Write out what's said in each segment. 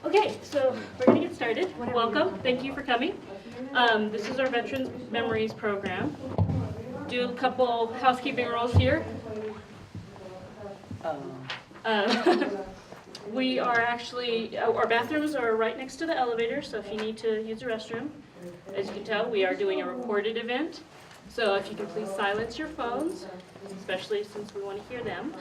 Okay, so we're going to get started. Welcome. Thank you for coming. This is our Veterans Memories program. Do a couple housekeeping rules here. We are actually, our bathrooms are right next to the elevator, so if you need to use the restroom. As you can tell, we are doing a recorded event. So if you can please silence your phones, especially since we want to hear them.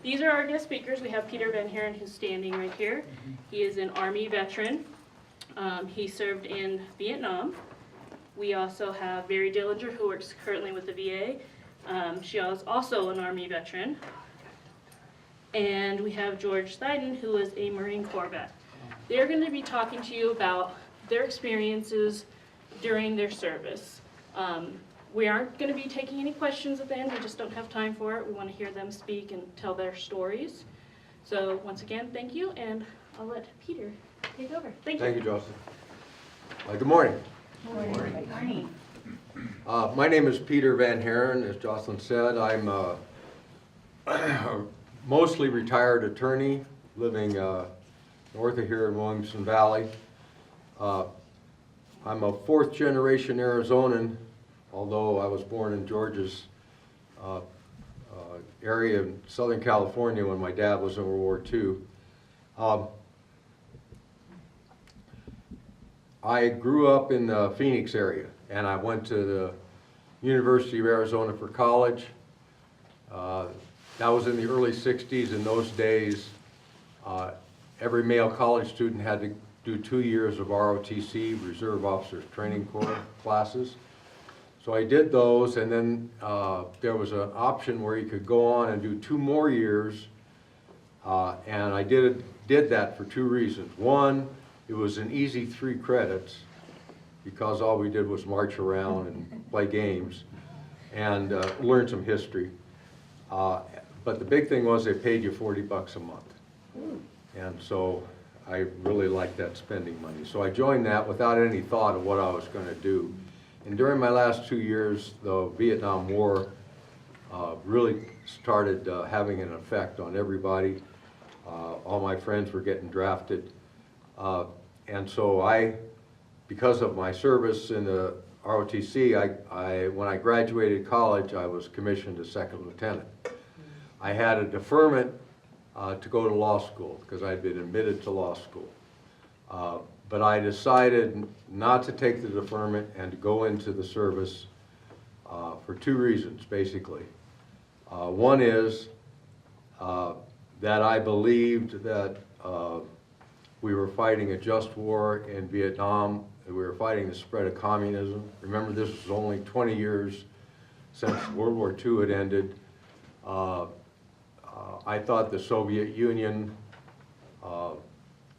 These are our guest speakers. We have Peter Van Haren, who's standing right here. He is an Army veteran. He served in Vietnam. We also have Barry Dillinger, who works currently with the VA. She is also an Army veteran. And we have George Thyden, who is a Marine Corps vet. They're going to be talking to you about their experiences during their service. We aren't going to be taking any questions at the end. We just don't have time for it. We want to hear them speak and tell their stories. So once again, thank you, and I'll let Peter take over. Thank you. Thank you, Jocelyn. Good morning. Good morning. My name is Peter Van Haren. As Jocelyn said, I'm a mostly retired attorney living north of here in Williamson Valley. I'm a fourth generation Arizonan, although I was born in Georgia's area in Southern California when my dad was in World War II. I grew up in the Phoenix area, and I went to the University of Arizona for college. That was in the early 60s. In those days, every male college student had to do 2 years of ROTC, Reserve Officers Training Corps classes. So I did those, and then there was an option where you could go on and do 2 more years, and I did that for 2 reasons. One, it was an easy 3 credits because all we did was march around and play games and learn some history. But the big thing was they paid you $40 a month. And so I really liked that spending money. So I joined that without any thought of what I was going to do. And during my last 2 years, the Vietnam War really started having an effect on everybody. All my friends were getting drafted. And so because of my service in the ROTC, when I graduated college, I was commissioned as second lieutenant. I had a deferment to go to law school because I'd been admitted to law school. But I decided not to take the deferment and to go into the service for 2 reasons, basically. One is that I believed that we were fighting a just war in Vietnam, and we were fighting the spread of communism. Remember, this was only 20 years since World War II had ended. I thought the Soviet Union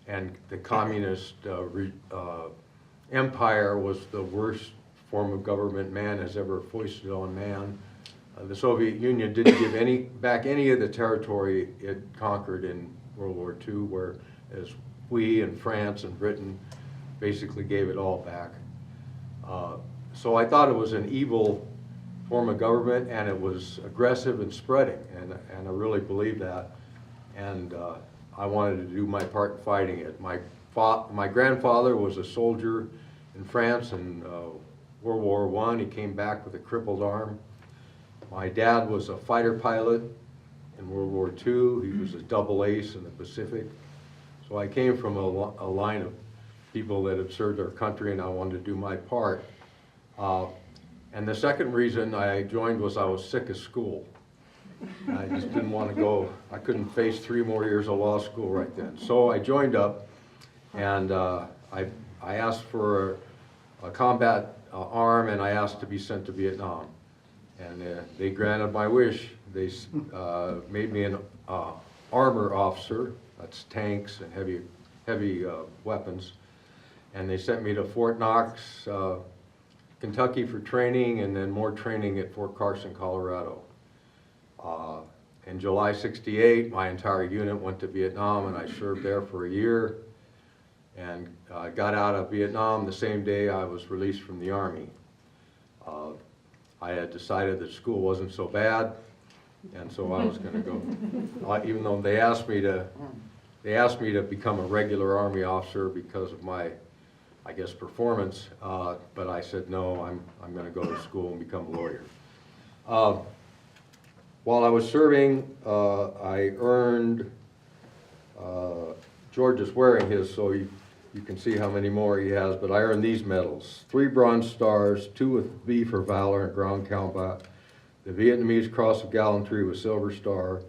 and the communist empire was the worst form of government man has ever foisted on man. The Soviet Union didn't give back any of the territory it conquered in World War II, whereas we and France and Britain basically gave it all back. So I thought it was an evil form of government, and it was aggressive and spreading, and I really believed that. And I wanted to do my part in fighting it. My grandfather was a soldier in France in World War I. He came back with a crippled arm. My dad was a fighter pilot in World War II. He was a double ace in the Pacific. So I came from a line of people that had served their country, and I wanted to do my part. And the second reason I joined was I was sick of school. I just didn't want to go. I couldn't face 3 more years of law school right then. So I joined up, and I asked for a combat arm, and I asked to be sent to Vietnam. And they granted my wish. They made me an armor officer. That's tanks and heavy weapons. And they sent me to Fort Knox, Kentucky for training, and then more training at Fort Carson, Colorado. In July '68, my entire unit went to Vietnam, and I served there for a year, and got out of Vietnam the same day I was released from the Army. I had decided that school wasn't so bad, and so I was going to go, even though they asked me to they asked me to become a regular Army officer because of my, I guess, performance, but I said, no, I'm going to go to school and become a lawyer. While I was serving, I earned, George is wearing his, so you can see how many more he has, but I earned these medals: 3 Bronze Stars, 2 with V for Valor in ground combat, the Vietnamese Cross of Gallantry with Silver Star,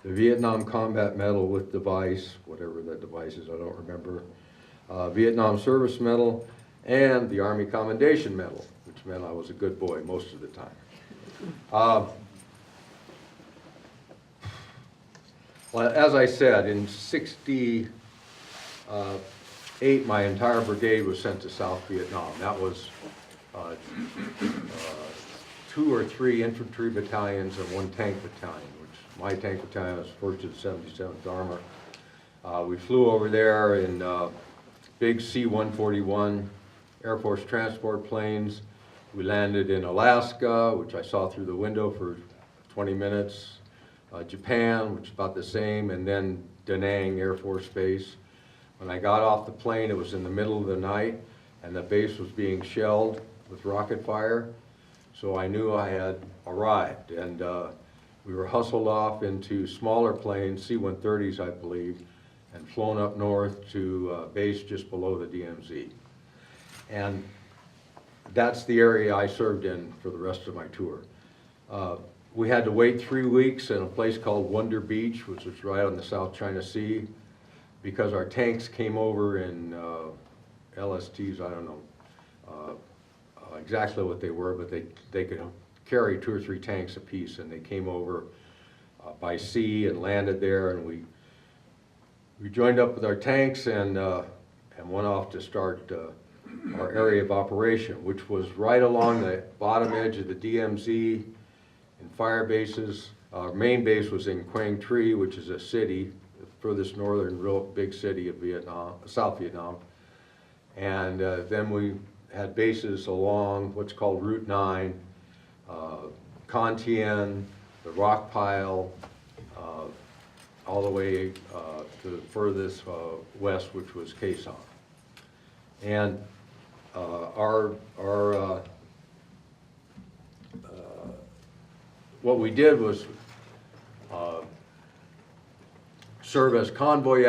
the Vietnam Combat Medal with device, whatever that device is, I don't remember, Vietnam Service Medal, and the Army Commendation Medal, which meant I was a good boy most of the time. Well, as I said, in '68, my entire brigade was sent to South Vietnam. That was 2 or 3 infantry battalions and 1 tank battalion, which my tank battalion was 1st to the 77th Armor. We flew over there in big C-141 Air Force transport planes. We landed in Alaska, which I saw through the window for 20 minutes. Japan, which is about the same, and then Da Nang Air Force Base. When I got off the plane, it was in the middle of the night, and the base was being shelled with rocket fire. So I knew I had arrived, and we were hustled off into smaller planes, C-130s, I believe, and flown up north to base just below the DMZ. And that's the area I served in for the rest of my tour. We had to wait 3 weeks in a place called Wonder Beach, which was right on the South China Sea, because our tanks came over in LSTs, I don't know exactly what they were, but they could carry 2 or 3 tanks apiece, and they came over by sea and landed there, and we joined up with our tanks and went off to start our area of operation, which was right along the bottom edge of the DMZ. In fire bases, our main base was in Quang Tri, which is a city, the furthest northern real big city of Vietnam, South Vietnam. And then we had bases along what's called Route 9, Con Tien, the Rock Pile, all the way to the furthest west, which was Khe Sanh. And what we did was serve as convoy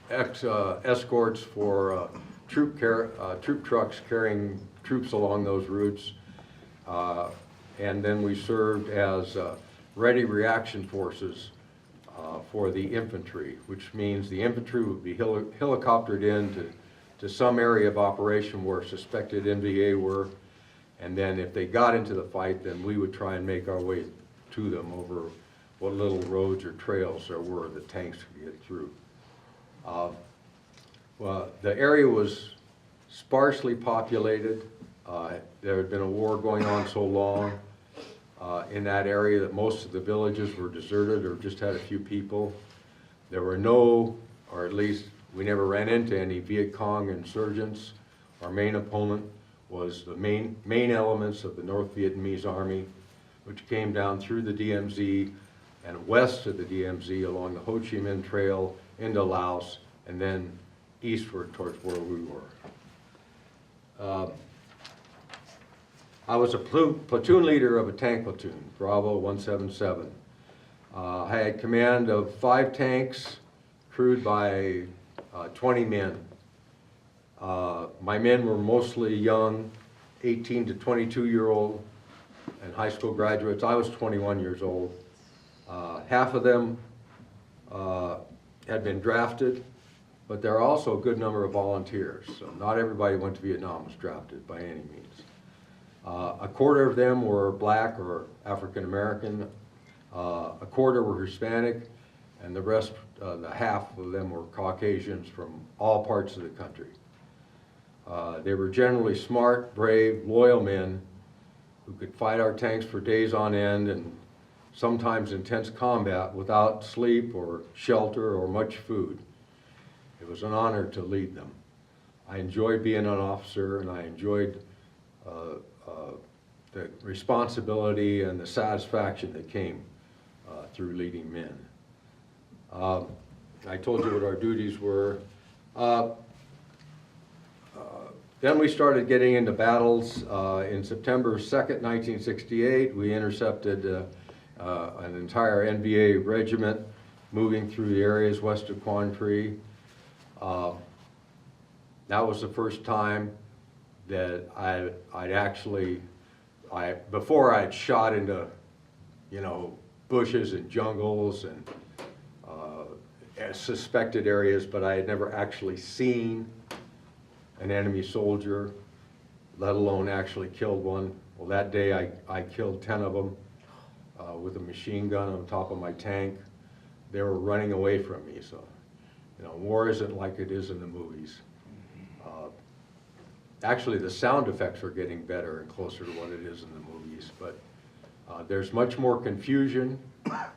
escorts for troop trucks carrying troops along those routes. And then we served as ready reaction forces for the infantry, which means the infantry would be helicoptered in to some area of operation where suspected NVA were, and then if they got into the fight, then we would try and make our way to them over what little roads or trails there were that tanks could get through. Well, the area was sparsely populated. There had been a war going on so long in that area that most of the villages were deserted or just had a few people. There were no, or at least we never ran into any Viet Cong insurgents. Our main opponent was the main elements of the North Vietnamese Army, which came down through the DMZ and west of the DMZ along the Ho Chi Minh Trail into Laos and then eastward towards where we were. I was a platoon leader of a tank platoon, Bravo 177. I had command of 5 tanks crewed by 20 men. My men were mostly young, 18 to 22-year-old and high school graduates. I was 21 years old. Half of them had been drafted, but there are also a good number of volunteers. So not everybody who went to Vietnam was drafted by any means. A quarter of them were black or African American, a quarter were Hispanic, and the rest, the half of them were Caucasians from all parts of the country. They were generally smart, brave, loyal men who could fight our tanks for days on end and sometimes intense combat without sleep or shelter or much food. It was an honor to lead them. I enjoyed being an officer, and I enjoyed the responsibility and the satisfaction that came through leading men. I told you what our duties were. Then we started getting into battles. In September 2nd, 1968, we intercepted an entire NVA regiment moving through the areas west of Quan Tri. That was the first time that I'd actually, before I'd shot into, you know, bushes and jungles and suspected areas, but I had never actually seen an enemy soldier, let alone actually killed one. Well, that day I killed 10 of them with a machine gun on top of my tank. They were running away from me, so, you know, war isn't like it is in the movies. Actually, the sound effects are getting better and closer to what it is in the movies, but there's much more confusion,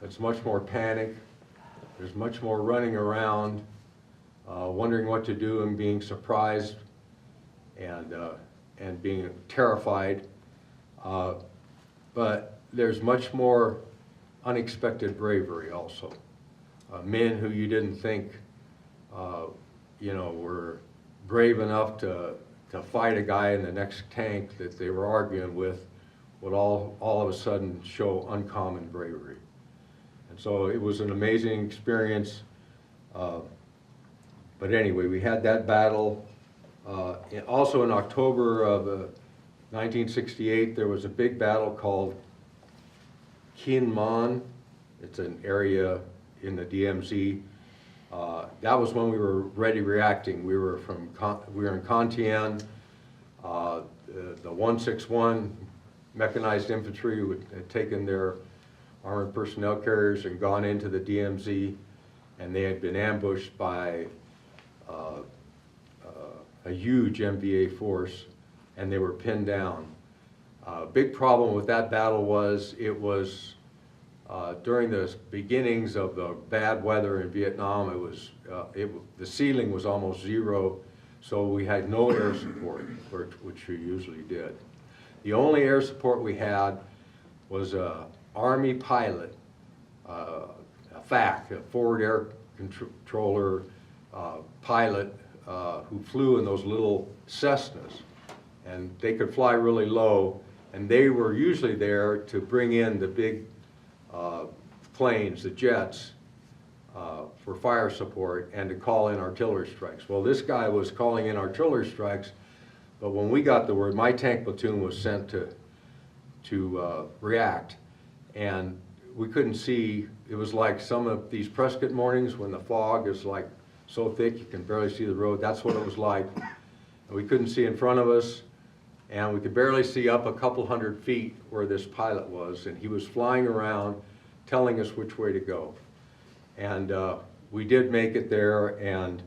there's much more panic, there's much more running around, wondering what to do and being surprised and being terrified. But there's much more unexpected bravery also. Men who you didn't think, you know, were brave enough to fight a guy in the next tank that they were arguing with would all of a sudden show uncommon bravery. And so it was an amazing experience. But anyway, we had that battle. Also in October of 1968, there was a big battle called Kien Man. It's an area in the DMZ. That was when we were ready reacting. We were in Con Thien. The 161 mechanized infantry had taken their armored personnel carriers and gone into the DMZ, and they had been ambushed by a huge MVA force, and they were pinned down. Big problem with that battle was it was during the beginnings of the bad weather in Vietnam. The ceiling was almost zero, so we had no air support, which we usually did. The only air support we had was an Army pilot, a FAC, a forward air controller pilot who flew in those little Cessnas, and they could fly really low, and they were usually there to bring in the big planes, the jets, for fire support and to call in artillery strikes. Well, this guy was calling in artillery strikes, but when we got the word, my tank platoon was sent to react, and we couldn't see. It was like some of these Prescott mornings when the fog is like so thick you can barely see the road. That's what it was like. And we couldn't see in front of us, and we could barely see up a couple hundred feet where this pilot was, and he was flying around telling us which way to go. And we did make it there, and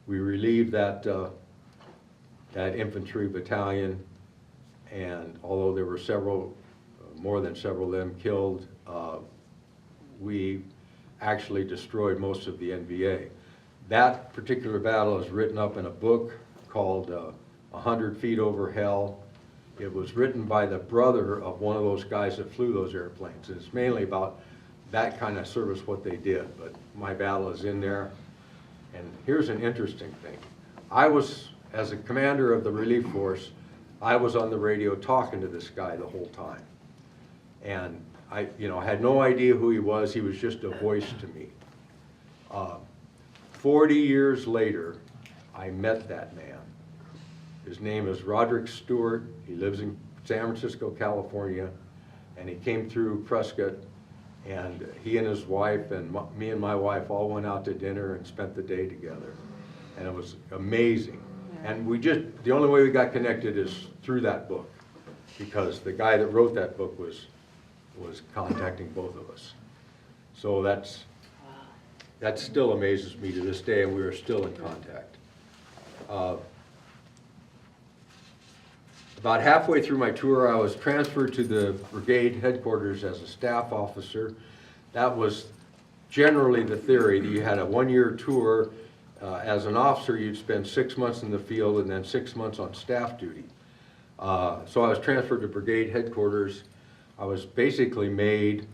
we relieved that infantry battalion, and although there were several, more than several of them killed, we actually destroyed most of the NVA. That particular battle is written up in a book called 100 Feet Over Hell. It was written by the brother of one of those guys that flew those airplanes. It's mainly about that kind of service, what they did, but my battle is in there. And here's an interesting thing. I was, as a commander of the relief force, I was on the radio talking to this guy the whole time. And I had no idea who he was. He was just a voice to me. 40 years later, I met that man. His name is Roderick Stewart. He lives in San Francisco, California, and he came through Prescott, and he and his wife and me and my wife all went out to dinner and spent the day together, and it was amazing. And the only way we got connected is through that book, because the guy that wrote that book was contacting both of us. So that still amazes me to this day, and we are still in contact. About halfway through my tour, I was transferred to the brigade headquarters as a staff officer. That was generally the theory, that you had a one-year tour. As an officer, you'd spend 6 months in the field and then 6 months on staff duty. So I was transferred to brigade headquarters. I was basically made,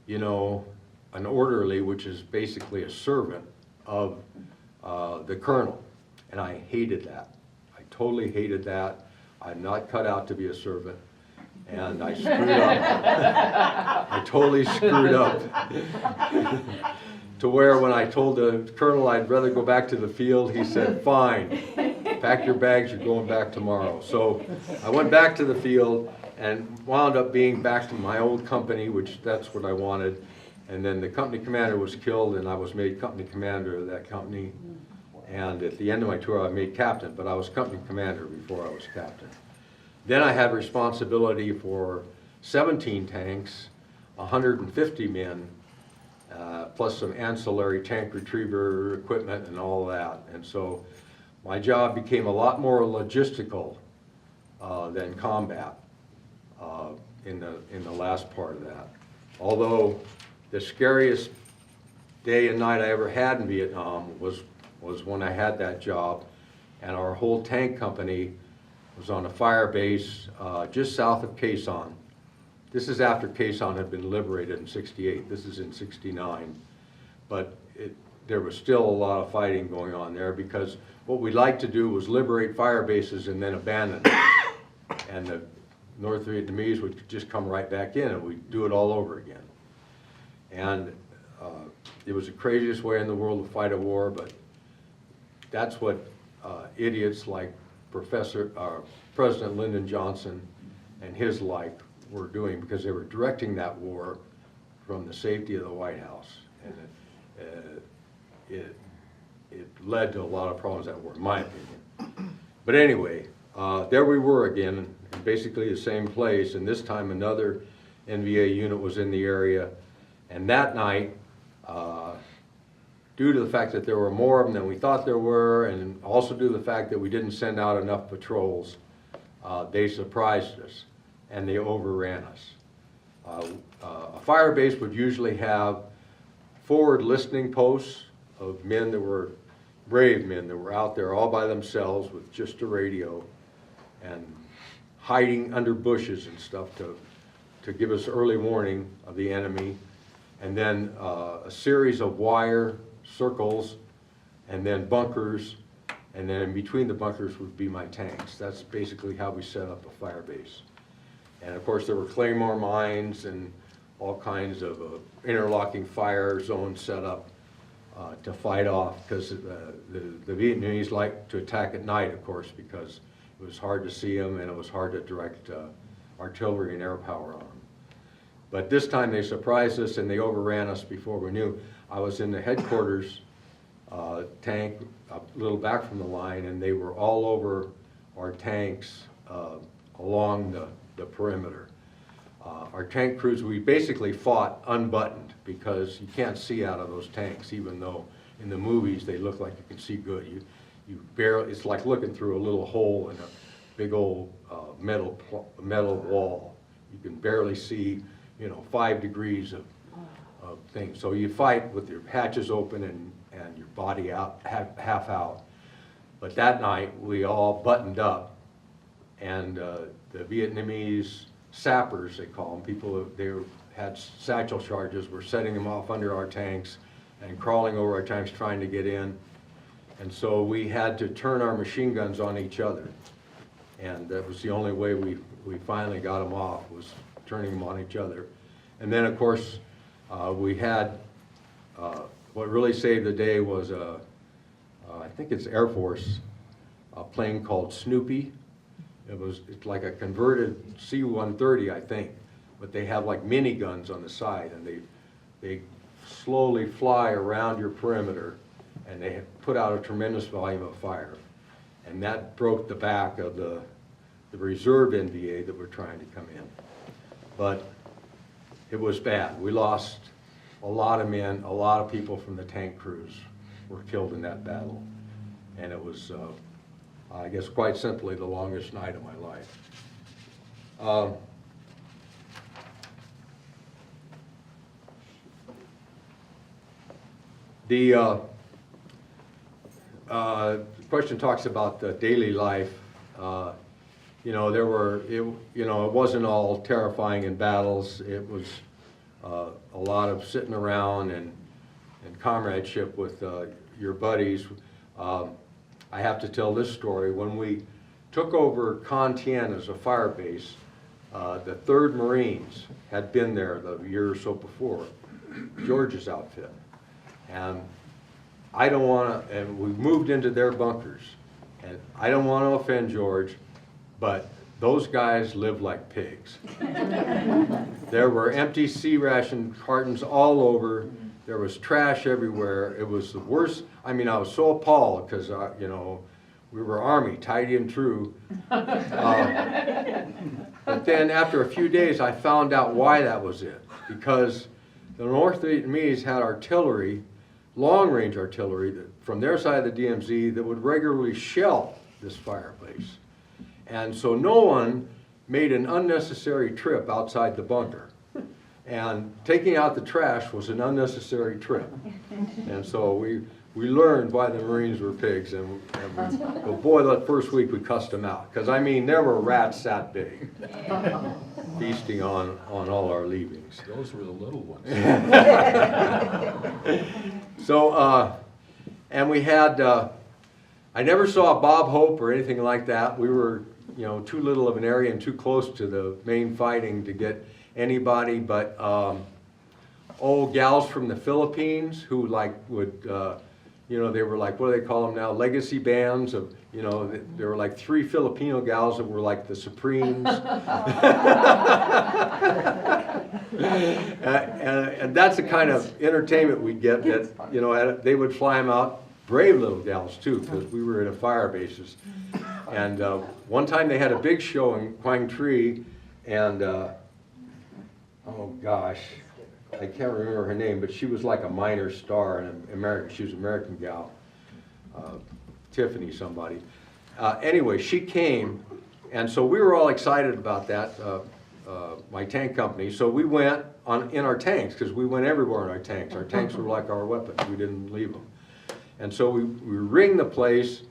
an orderly, which is basically a servant of the colonel, and I hated that. I totally hated that. I'm not cut out to be a servant, and I screwed up. I totally screwed up. To where when I told the colonel I'd rather go back to the field, he said, fine, pack your bags, you're going back tomorrow. So I went back to the field and wound up being back to my old company, which that's what I wanted. And then the company commander was killed, and I was made company commander of that company. And at the end of my tour, I made captain, but I was company commander before I was captain. Then I had responsibility for 17 tanks, 150 men, plus some ancillary tank retriever equipment and all that. And so my job became a lot more logistical than combat in the last part of that. Although the scariest day and night I ever had in Vietnam was when I had that job, and our whole tank company was on a fire base just south of Quezon. Son. This is after Quezon Son had been liberated in '68. This is in '69. But there was still a lot of fighting going on there, because what we'd like to do was liberate fire bases and then abandon them. And the North Vietnamese would just come right back in, and we'd do it all over again. And it was the craziest way in the world to fight a war, but that's what idiots like President Lyndon Johnson and his like were doing, because they were directing that war from the safety of the White House. And it led to a lot of problems that war, in my opinion. But anyway, there we were again, in basically the same place, and this time another NVA unit was in the area. And that night, due to the fact that there were more of them than we thought there were, and also due to the fact that we didn't send out enough patrols, they surprised us and they overran us. A fire base would usually have forward listening posts of men that were brave men that were out there all by themselves with just a radio and hiding under bushes and stuff to give us early warning of the enemy. And then a series of wire circles, and then bunkers, and then in between the bunkers would be my tanks. That's basically how we set up a fire base. And of course there were claymore mines and all kinds of interlocking fire zones set up to fight off, because the Vietnamese liked to attack at night, of course, because it was hard to see them and it was hard to direct artillery and air power on them. But this time they surprised us and they overran us before we knew. I was in the headquarters tank a little back from the line, and they were all over our tanks along the perimeter. Our tank crews, we basically fought unbuttoned, because you can't see out of those tanks, even though in the movies they look like you can see good. You barely, it's like looking through a little hole in a big old metal wall. You can barely see, 5 degrees of things. So you fight with your hatches open and your body out, half out. But that night we all buttoned up, and the Vietnamese sappers, they call them, people they had satchel charges, were setting them off under our tanks and crawling over our tanks trying to get in. And so we had to turn our machine guns on each other. And that was the only way we finally got them off, was turning them on each other. And then of course we had, what really saved the day was I think it's Air Force, a plane called Snoopy. It's like a converted C-130, I think, but they have like mini guns on the side, and they slowly fly around your perimeter, and they put out a tremendous volume of fire. And that broke the back of the reserve NVA that were trying to come in. But it was bad. We lost a lot of men, a lot of people from the tank crews were killed in that battle. And it was, I guess quite simply, the longest night of my life. The question talks about the daily life. It wasn't all terrifying in battles. It was a lot of sitting around and comradeship with your buddies, I have to tell this story. When we took over Con Tien as a fire base, the 3rd Marines had been there the year or so before, George's outfit. And I don't want to, and we moved into their bunkers. And I don't want to offend George, but those guys live like pigs. There were empty C ration cartons all over. There was trash everywhere. It was the worst. I mean, I was so appalled because, you know, we were Army, tidy and true. But then after a few days, I found out why that was it. Because the North Vietnamese had artillery, long-range artillery, from their side of the DMZ that would regularly shell this fireplace. And so no one made an unnecessary trip outside the bunker. And taking out the trash was an unnecessary trip. And so we learned why the Marines were pigs. But boy, that first week we cussed them out. Because, I mean, there were rats that big, feasting on all our leavings. Those were the little ones. So, and we had, I never saw Bob Hope or anything like that. We were, you know, too little of an area and too close to the main fighting to get anybody, but gals from the Philippines who like would, you know, they were like, what do they call them now? Legacy bands of, you know, there were like 3 Filipino gals that were like the Supremes. And that's the kind of entertainment we get that, you know, they would fly them out, brave little gals too, because we were at a fire bases. And one time they had a big show in Quang Tri, and oh gosh, I can't remember her name, but she was like a minor star in America. She was an American gal, Tiffany somebody. Anyway, she came, and so we were all excited about that, my tank company. So we went in our tanks, because we went everywhere in our tanks. Our tanks were like our weapons. We didn't leave them. And so we ringed the place,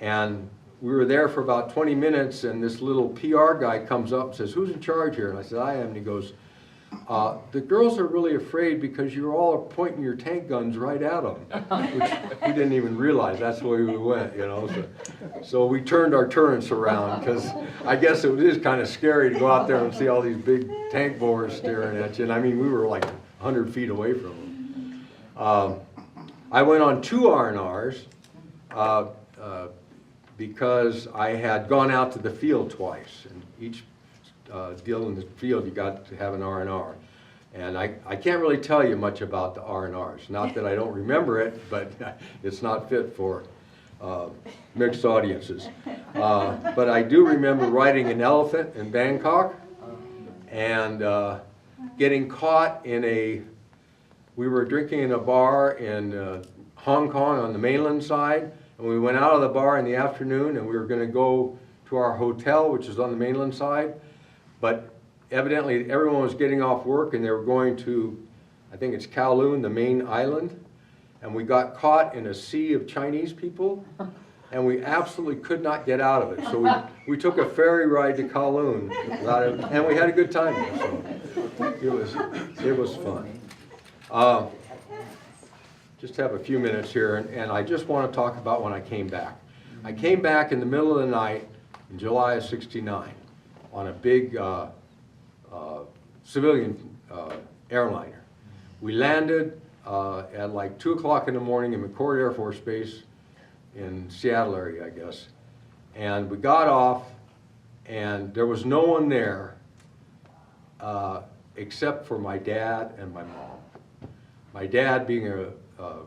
and we were there for about 20 minutes, and this little PR guy comes up and says, "Who's in charge here?" And I said, "I am." And he goes, "The girls are really afraid because you're all pointing your tank guns right at them," which we didn't even realize. That's the way we went, you know. So we turned our turrets around because I guess it is kind of scary to go out there and see all these big tank bores staring at you. And I mean, we were like 100 feet away from them. I went on 2 R&Rs because I had gone out to the field twice, and each deal in the field, you got to have an R&R. And I can't really tell you much about the R&Rs. Not that I don't remember it, but it's not fit for mixed audiences. But I do remember riding an elephant in Bangkok and getting caught in we were drinking in a bar in Hong Kong on the mainland side, and we went out of the bar in the afternoon, and we were going to go to our hotel, which is on the mainland side. But evidently everyone was getting off work and they were going to, I think it's Kowloon, the main island, and we got caught in a sea of Chinese people, and we absolutely could not get out of it. So we took a ferry ride to Kowloon, and we had a good time there. So it was fun. Just have a few minutes here, and I just want to talk about when I came back. I came back in the middle of the night in July of '69 on a big civilian airliner. We landed at like 2 o'clock in the morning in McChord Air Force Base in Seattle area, I guess. And we got off, and there was no one there except for my dad and my mom. My dad, being a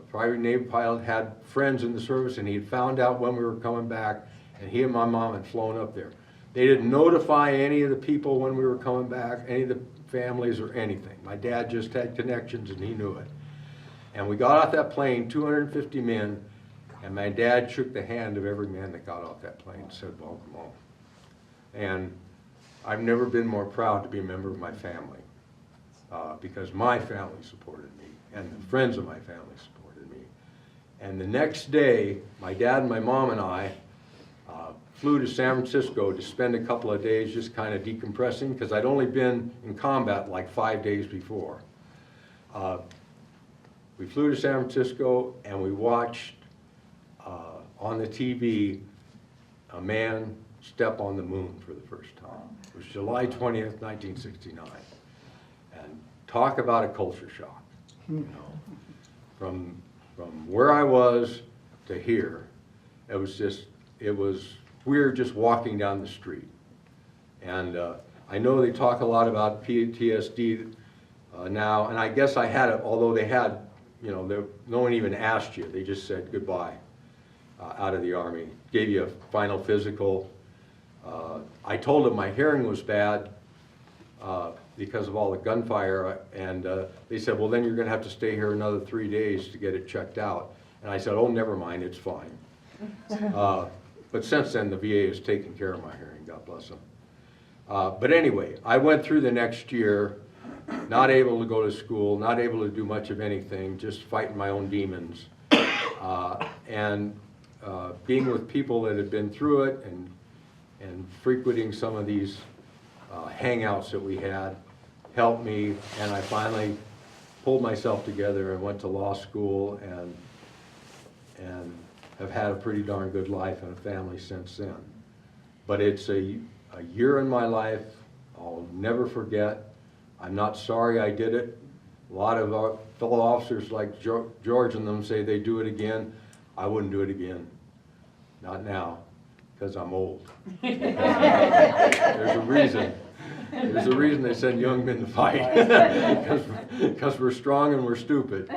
private Navy pilot, had friends in the service, and he had found out when we were coming back, and he and my mom had flown up there. They didn't notify any of the people when we were coming back, any of the families or anything. My dad just had connections, and he knew it. And we got off that plane, 250 men, and my dad shook the hand of every man that got off that plane and said, "Welcome home." And I've never been more proud to be a member of my family, because my family supported me, and the friends of my family supported me. And the next day, my dad and my mom and I flew to San Francisco to spend a couple of days just kind of decompressing, because I'd only been in combat like 5 days before. We flew to San Francisco, and we watched on the TV a man step on the moon for the first time. It was July 20th, 1969. And talk about a culture shock, you know. From where I was to here, it was weird just walking down the street. And I know they talk a lot about PTSD now, and I guess I had it, although they had, you know, no one even asked you. They just said goodbye out of the Army. Gave you a final physical. I told them my hearing was bad because of all the gunfire, and they said, well, then you're going to have to stay here another 3 days to get it checked out. And I said, oh, never mind, it's fine. But since then, the VA has taken care of my hearing, God bless them. But anyway, I went through the next year, not able to go to school, not able to do much of anything, just fighting my own demons. And being with people that had been through it and frequenting some of these hangouts that we had helped me, and I finally pulled myself together and went to law school and have had a pretty darn good life and a family since then. But it's a year in my life I'll never forget. I'm not sorry I did it. A lot of our fellow officers like George and them say they do it again. I wouldn't do it again. Not now, because I'm old. There's a reason. There's a reason they send young men to fight. Because we're strong and we're stupid.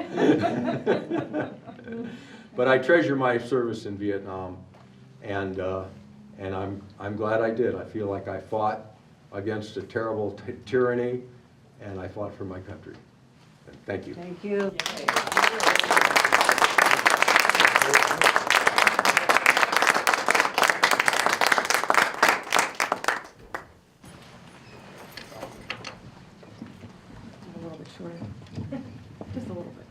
But I treasure my service in Vietnam, and I'm glad I did. I feel like I fought against a terrible tyranny, and I fought for my country. Thank you. Thank you. A little bit shorter. Just a little bit.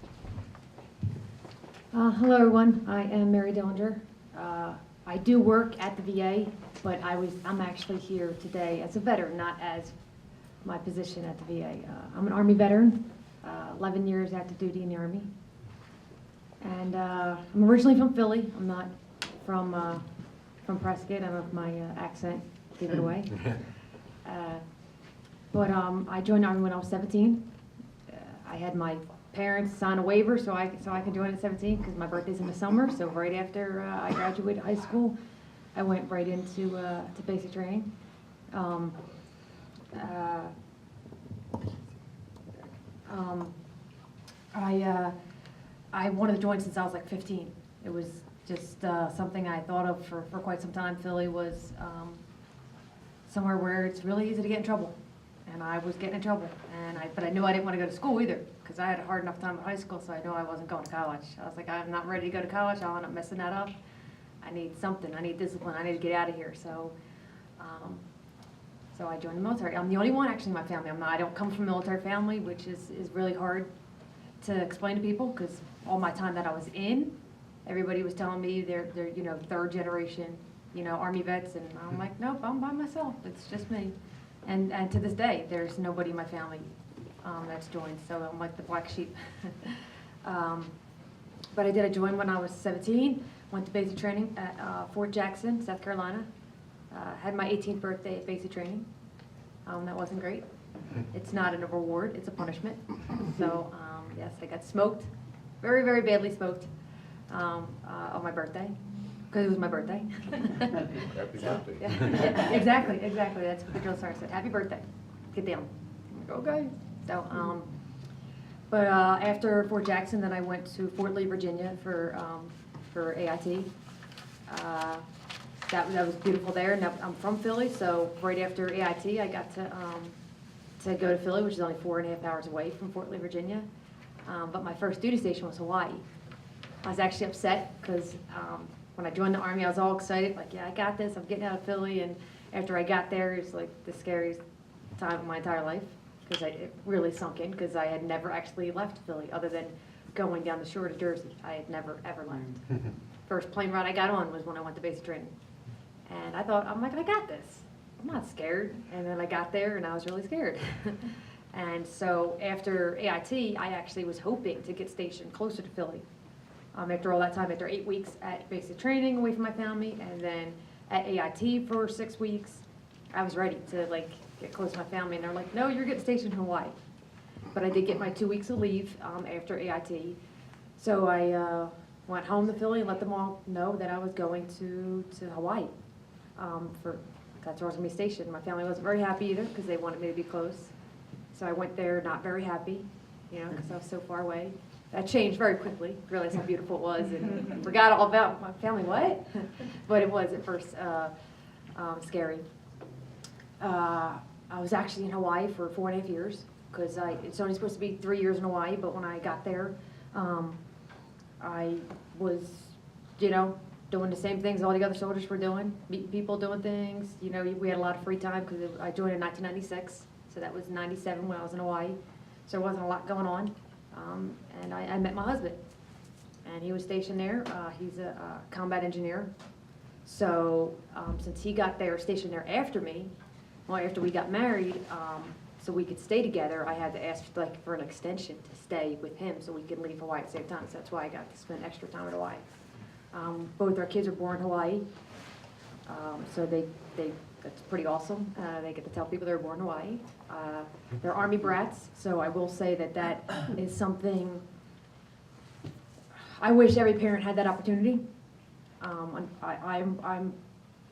Hello, everyone. I am Mary Dillinger. I do work at the VA, but I'm actually here today as a veteran, not as my position at the VA. I'm an Army veteran, 11 years active duty in the Army. And I'm originally from Philly. I'm not from Prescott. I don't know if my accent gave it away. But I joined the Army when I was 17. I had my parents sign a waiver so I could join at 17 because my birthday's in the summer. So right after I graduated high school, I went right into to basic training. I wanted to join since I was like 15. It was just something I thought of for quite some time. Philly was somewhere where it's really easy to get in trouble, and I was getting in trouble. But I knew I didn't want to go to school either because I had a hard enough time in high school, so I knew I wasn't going to college. I was like, I'm not ready to go to college. I'll end up messing that up. I need something. I need discipline. I need to get out of here. So I joined the military. I'm the only one actually in my family. I don't come from a military family, which is really hard to explain to people because all my time that I was in, everybody was telling me they're third generation, Army vets, and I'm like, nope, I'm by myself. It's just me. And to this day, there's nobody in my family that's joined, so I'm like the black sheep. But I join when I was 17, went to basic training at Fort Jackson, South Carolina. Had my 18th birthday at basic training. That wasn't great. It's not a reward, it's a punishment. So yes, I got smoked, very, very badly smoked on my birthday, because it was my birthday. Happy birthday. Yeah, exactly. That's what the drill sergeant said. Happy birthday. Get down. I'm like, okay. So, but after Fort Jackson, then I went to Fort Lee, Virginia for AIT. That was beautiful there. Now I'm from Philly, so right after AIT, I got to go to Philly, which is only 4.5 hours away from Fort Lee, Virginia. But my first duty station was Hawaii. I was actually upset because when I joined the Army, I was all excited, like, yeah, I got this, I'm getting out of Philly. And after I got there, it was like the scariest time of my entire life because it really sunk in because I had never actually left Philly other than going down the shore to Jersey. I had never, ever left. First plane ride I got on was when I went to basic training. And I thought, I'm like, I got this. I'm not scared. And then I got there and I was really scared. And so after AIT, I actually was hoping to get stationed closer to Philly. After all that time, after 8 weeks at basic training away from my family, and then at AIT for 6 weeks, I was ready to like get close to my family, and they're like, no, you're getting stationed in Hawaii. But I did get my 2 weeks of leave after AIT. So I went home to Philly and let them all know that I was going to Hawaii. That's where I was going to be stationed. My family wasn't very happy either because they wanted me to be close. So I went there not very happy, because I was so far away. That changed very quickly. Realized how beautiful it was and forgot all about my family. What? But it was at first scary. I was actually in Hawaii for 4.5 years because it's only supposed to be 3 years in Hawaii. But when I got there, I was, doing the same things all the other soldiers were doing, meeting people, doing things. We had a lot of free time because I joined in 1996, so that was 97 when I was in Hawaii. So there wasn't a lot going on. And I met my husband, and he was stationed there. He's a combat engineer. So since he got there, stationed there after me, after we got married, so we could stay together, I had to ask for an extension to stay with him so we could leave Hawaii at the same time. So that's why I got to spend extra time in Hawaii. Both our kids are born in Hawaii, so that's pretty awesome. They get to tell people they're born in Hawaii. They're Army brats, so I will say that is something I wish every parent had that opportunity. I'm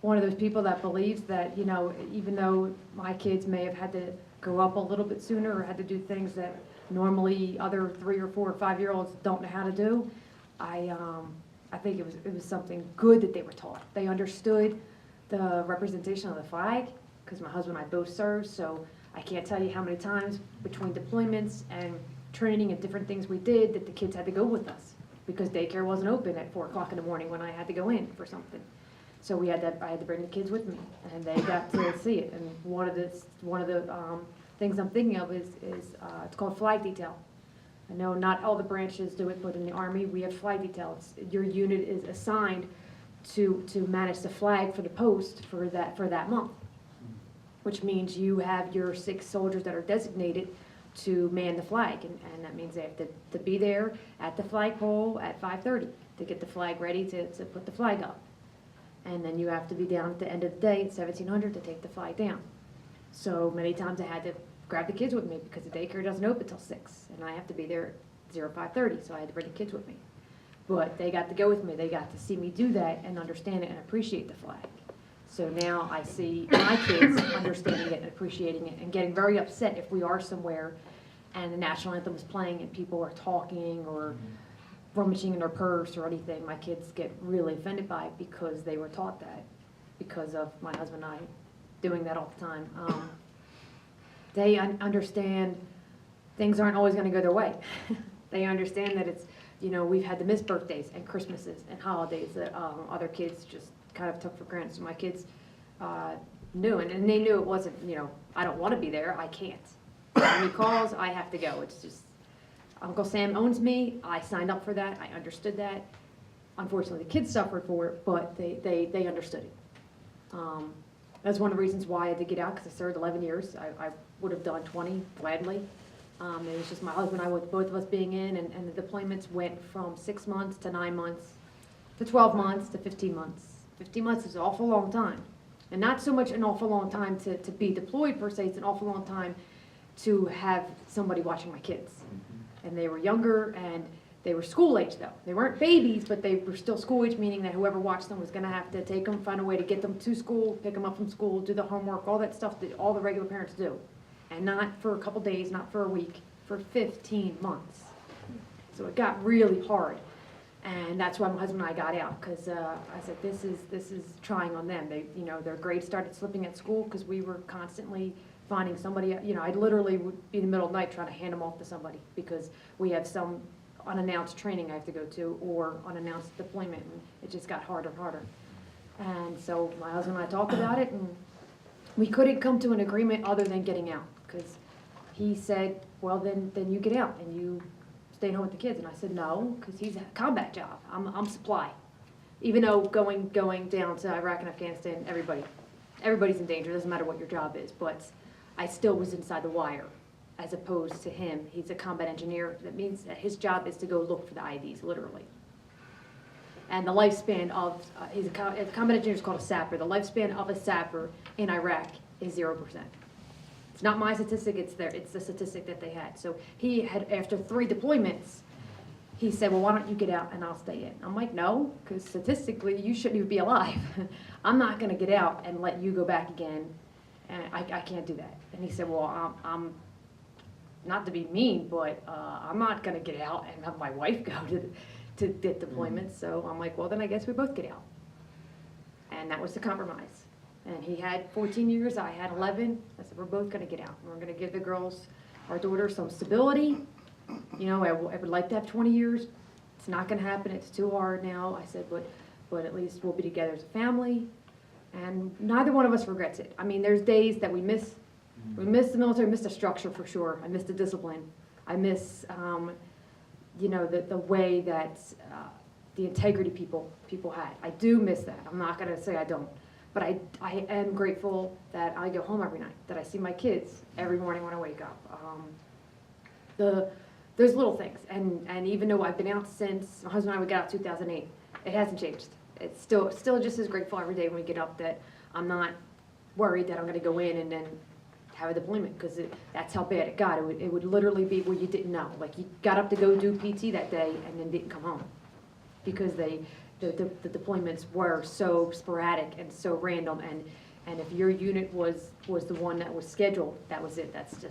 one of those people that believes that, even though my kids may have had to grow up a little bit sooner or had to do things that normally other 3 or 4 or 5-year-olds don't know how to do, I think it was something good that they were taught. They understood the representation of the flag, because my husband and I both served, so I can't tell you how many times between deployments and training and different things we did that the kids had to go with us, because daycare wasn't open at 4 o'clock in the morning when I had to go in for something. So I had to bring the kids with me, and they got to see it. And one of the things I'm thinking of is it's called flag detail. I know not all the branches do it, but in the Army we have flag detail. Your unit is assigned to manage the flag for the post for that month, which means you have your 6 soldiers that are designated to man the flag, and that means they have to be there at the flagpole at 5:30 to get the flag ready to put the flag up. And then you have to be down at the end of the day at 1700 to take the flag down. So many times I had to grab the kids with me because the daycare doesn't open till 6, and I have to be there at 05:30, so I had to bring the kids with me. But they got to go with me. They got to see me do that and understand it and appreciate the flag. So now I see my kids understanding it and appreciating it and getting very upset if we are somewhere and the national anthem is playing and people are talking or rummaging in their purse or anything. My kids get really offended by it because they were taught that because of my husband and I doing that all the time. They understand things aren't always going to go their way. They understand that it's, we've had to miss birthdays and Christmases and holidays that other kids just kind of took for granted. So my kids knew, and they knew it wasn't, I don't want to be there, I can't. When he calls, I have to go. It's just, Uncle Sam owns me, I signed up for that, I understood that. Unfortunately, the kids suffered for it, but they understood it. That's one of the reasons why I had to get out, because I served 11 years. I would have done 20 gladly. It was just my husband and I, with both of us being in, and the deployments went from 6 months to 9 months to 12 months to 15 months. 15 months is an awful long time. And not so much an awful long time to be deployed per se, it's an awful long time to have somebody watching my kids. And they were younger, and they were school age though. They weren't babies, but they were still school age, meaning that whoever watched them was gonna have to take them, find a way to get them to school, pick them up from school, do the homework, all that stuff that all the regular parents do. And not for a couple days, not for a week, for 15 months. So it got really hard. And that's why my husband and I got out, because I said, this is trying on them. They, their grades started slipping at school because we were constantly finding somebody, I literally would be in the middle of the night trying to hand them off to somebody because we have some unannounced training I have to go to or unannounced deployment, and it just got harder and harder. And so my husband and I talked about it, and we couldn't come to an agreement other than getting out, because he said, well, then you get out and you stay home with the kids. And I said, no, because he's a combat job. I'm supply. Even though going down to Iraq and Afghanistan, everybody's in danger. It doesn't matter what your job is. But I still was inside the wire, as opposed to him. He's a combat engineer. That means that his job is to go look for the IEDs, literally. And the lifespan of, he's a combat engineer is called a sapper. The lifespan of a sapper in Iraq is 0%. It's not my statistic, it's the statistic that they had. So he had, after 3 deployments, he said, well, why don't you get out and I'll stay in? I'm like, no, because statistically, you shouldn't even be alive. I'm not gonna get out and let you go back again, and I can't do that. And he said, well, I'm not to be mean, but I'm not gonna get out and have my wife go to get deployments. So I'm like, well, then I guess we both get out. And that was the compromise. And he had 14 years, I had 11. I said, we're both gonna get out. We're gonna give the girls, our daughter, some stability. You know, I would like to have 20 years. It's not gonna happen, it's too hard now. I said, but at least we'll be together as a family. And neither one of us regrets it. I mean, there's days that we miss the military, miss the structure for sure. I miss the discipline. I miss, you know, the way that the integrity people had. I do miss that. I'm not gonna say I don't. But I am grateful that I go home every night, that I see my kids every morning when I wake up. There's little things, and even though I've been out since my husband and I got out 2008, it hasn't changed. It's still just as grateful every day when we get up that I'm not worried that I'm going to go in and then have a deployment, because that's how bad it got. It would literally be where you didn't know. Like, you got up to go do PT that day and then didn't come home because the deployments were so sporadic and so random, and if your unit was the one that was scheduled, that was it. That's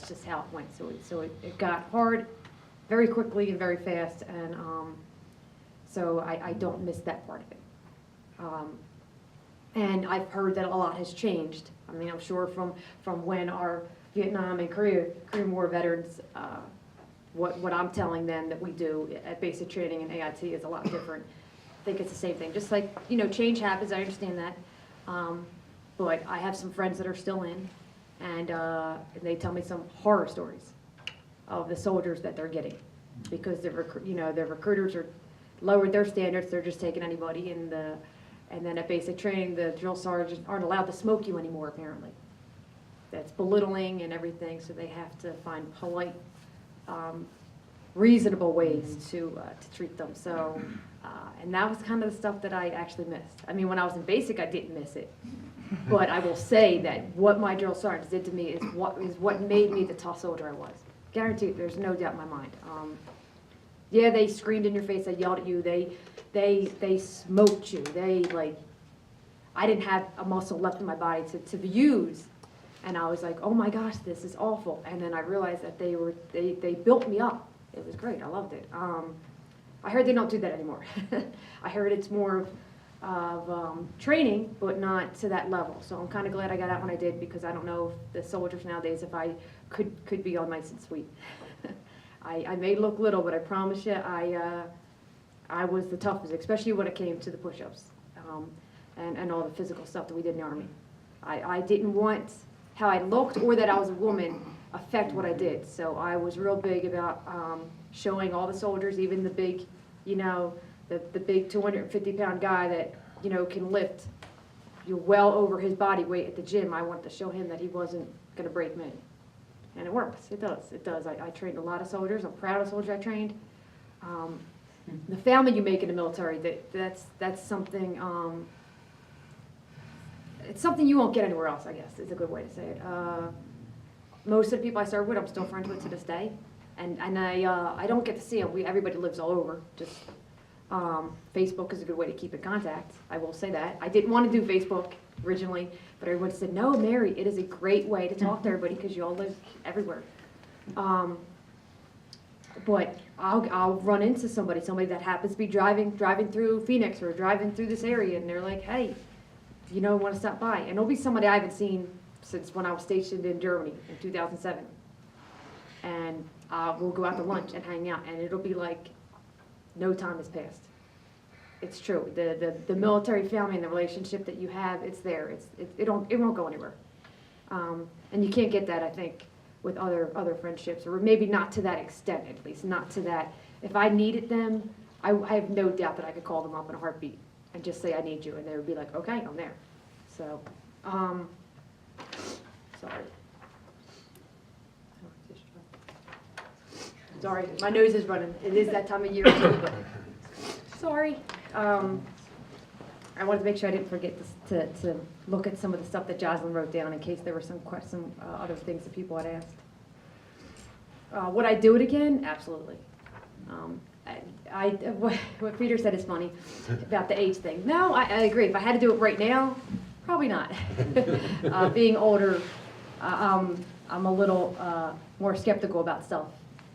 just how it went. So it got hard very quickly and very fast, and so I don't miss that part of it. And I've heard that a lot has changed. I mean, I'm sure from when our Vietnam and Korean War veterans, what I'm telling them that we do at basic training and AIT is a lot different. I think it's the same thing. Just like, you know, change happens, I understand that. But I have some friends that are still in, and they tell me some horror stories of the soldiers that they're getting, because their recruiters are lowered their standards. They're just taking anybody, and then at basic training, the drill sergeants aren't allowed to smoke you anymore, apparently. That's belittling and everything, so they have to find polite, reasonable ways to treat them. So, and that was kind of the stuff that I actually missed. I mean, when I was in basic, I didn't miss it. But I will say that what my drill sergeants did to me is what made me the tough soldier I was. Guaranteed, there's no doubt in my mind. Yeah, they screamed in your face, they yelled at you, they smoked you, I didn't have a muscle left in my body to use, and I was like, oh my gosh, this is awful. And then I realized that they built me up. It was great, I loved it. I heard they don't do that anymore. I heard it's more of training, but not to that level. So I'm kind of glad I got out when I did, because I don't know if the soldiers nowadays, if I could be all nice and sweet. I may look little, but I promise you, I was the toughest, especially when it came to the push-ups and all the physical stuff that we did in the Army. I didn't want how I looked or that I was a woman affect what I did. So I was real big about showing all the soldiers, even the big, you know, the big 250-pound guy that, you know, can lift well over his body weight at the gym. I wanted to show him that he wasn't going to break me. And it works. It does. It does. I trained a lot of soldiers. I'm proud of the soldiers I trained. The family you make in the military, that's something, it's something you won't get anywhere else, I guess, is a good way to say it. Most of the people I served with, I'm still friends with to this day. And I don't get to see them. Everybody lives all over. Just Facebook is a good way to keep in contact. I will say that. I didn't want to do Facebook originally, but everyone said, no, Mary, it is a great way to talk to everybody because you all live everywhere. But I'll run into somebody that happens to be driving through Phoenix or driving through this area, and they're like, hey, you know, want to stop by? And it'll be somebody I haven't seen since when I was stationed in Germany in 2007. And we'll go out to lunch and hang out, and it'll be like no time has passed. It's true. The military family and the relationship that you have, it's there. It won't go anywhere. And you can't get that, I think, with other friendships, or maybe not to that extent, at least not to that. If I needed them, I have no doubt that I could call them up in a heartbeat and just say I need you, and they would be like, okay, I'm there. So, sorry, my nose is running. It is that time of year too, but sorry. I wanted to make sure I didn't forget to look at some of the stuff that Jocelyn wrote down in case there were some questions, other things that people had asked. Would I do it again? Absolutely. What Peter said is funny about the age thing. No, I agree. If I had to do it right now, probably not. Being older, I'm a little more skeptical about stuff.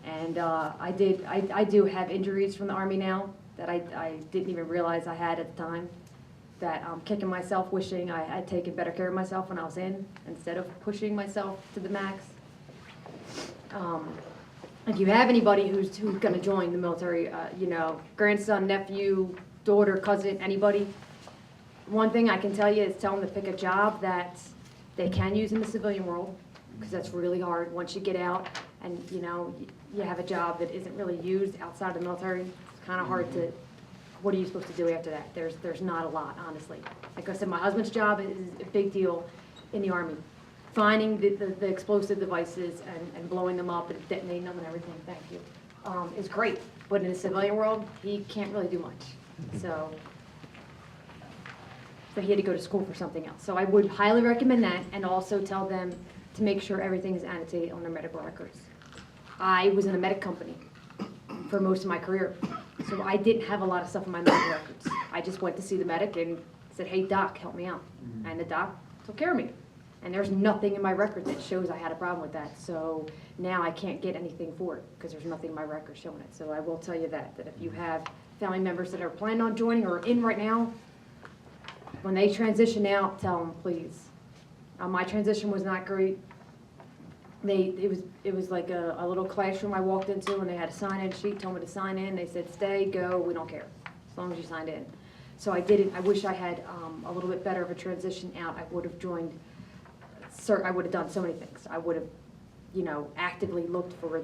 And I do have injuries from the Army now that I didn't even realize I had at the time. That I'm kicking myself, wishing I had taken better care of myself when I was in, instead of pushing myself to the max. If you have anybody who's going to join the military, you know, grandson, nephew, daughter, cousin, anybody, one thing I can tell you is tell them to pick a job that they can use in the civilian world, because that's really hard once you get out and, you know, you have a job that isn't really used outside of the military. It's kind of hard to, what are you supposed to do after that? There's not a lot, honestly. Like I said, my husband's job is a big deal in the Army. Finding the explosive devices and blowing them up and detonating them and everything, thank you, is great. But in the civilian world, he can't really do much. So he had to go to school for something else. So I would highly recommend that, and also tell them to make sure everything is annotated on their medical records. I was in a medic company for most of my career, so I didn't have a lot of stuff in my medical records. I just went to see the medic and said, hey, doc, help me out. And the doc took care of me. And there's nothing in my record that shows I had a problem with that. So now I can't get anything for it because there's nothing in my record showing it. So I will tell you that if you have family members that are planning on joining or in right now, when they transition out, tell them, please. My transition was not great. It was like a little classroom I walked into, and they had a sign-in sheet, told me to sign in. They said, stay, go, we don't care, as long as you signed in. So I didn't. I wish I had a little bit better of a transition out. I would have joined. I would have done so many things. I would have, you know, actively looked for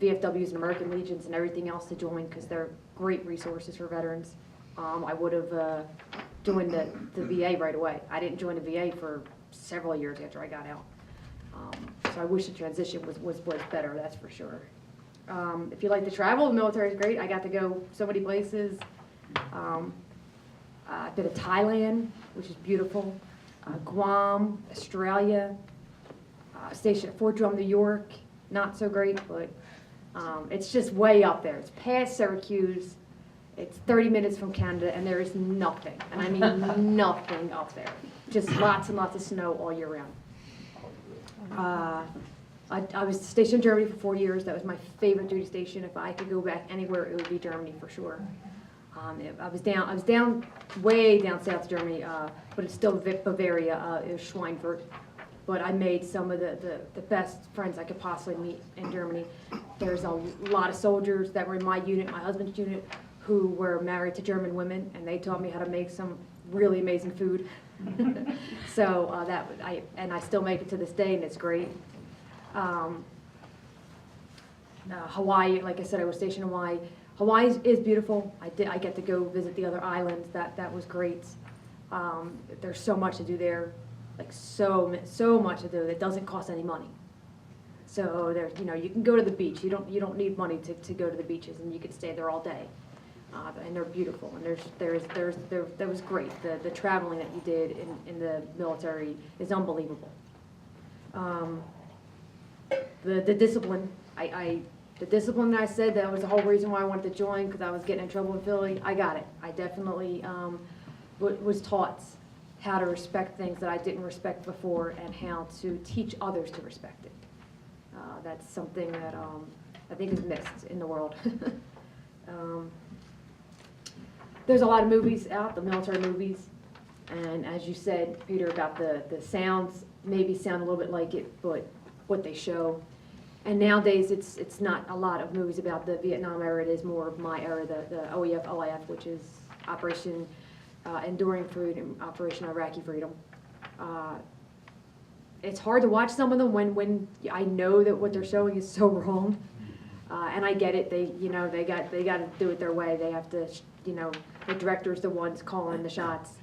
VFWs and American Legions and everything else to join, because they're great resources for veterans. I would have joined the VA right away. I didn't join the VA for several years after I got out. So I wish the transition was better, that's for sure. If you like to travel, the military is great. I got to go so many places. I've been to Thailand, which is beautiful. Guam, Australia, stationed at Fort Drum, New York, not so great, but it's just way up there. It's past Syracuse, it's 30 minutes from Canada, and there is nothing, and I mean nothing up there. Just lots and lots of snow all year round. I was stationed in Germany for 4 years. That was my favorite duty station. If I could go back anywhere, it would be Germany for sure. I was down way down south Germany, but it's still Bavaria. It was Schweinfurt. But I made some of the best friends I could possibly meet in Germany. There's a lot of soldiers that were in my unit, my husband's unit, who were married to German women, and they taught me how to make some really amazing food. So I still make it to this day, and it's great. Hawaii, like I said, I was stationed in Hawaii. Hawaii is beautiful. I get to go visit the other islands. That was great. There's so much to do there, like so much to do that doesn't cost any money. So there's, you know, you can go to the beach. You don't need money to go to the beaches, and you can stay there all day. And they're beautiful. And that was great. The traveling that you did in the military is unbelievable. The discipline. The discipline that I said, that was the whole reason why I wanted to join, because I was getting in trouble in Philly. I got it. I definitely was taught how to respect things that I didn't respect before, and how to teach others to respect it. That's something that I think is missed in the world. There's a lot of movies out, the military movies, and as you said, Peter, about the sounds, maybe sound a little bit like it, but what they show. And nowadays, it's not a lot of movies about the Vietnam era. It is more of my era, the OEF, OIF, which is Operation Enduring Freedom, Operation Iraqi Freedom. It's hard to watch some of them when I know that what they're showing is so wrong, and I get it. They got to do it their way. They have to, the director's the ones calling the shots.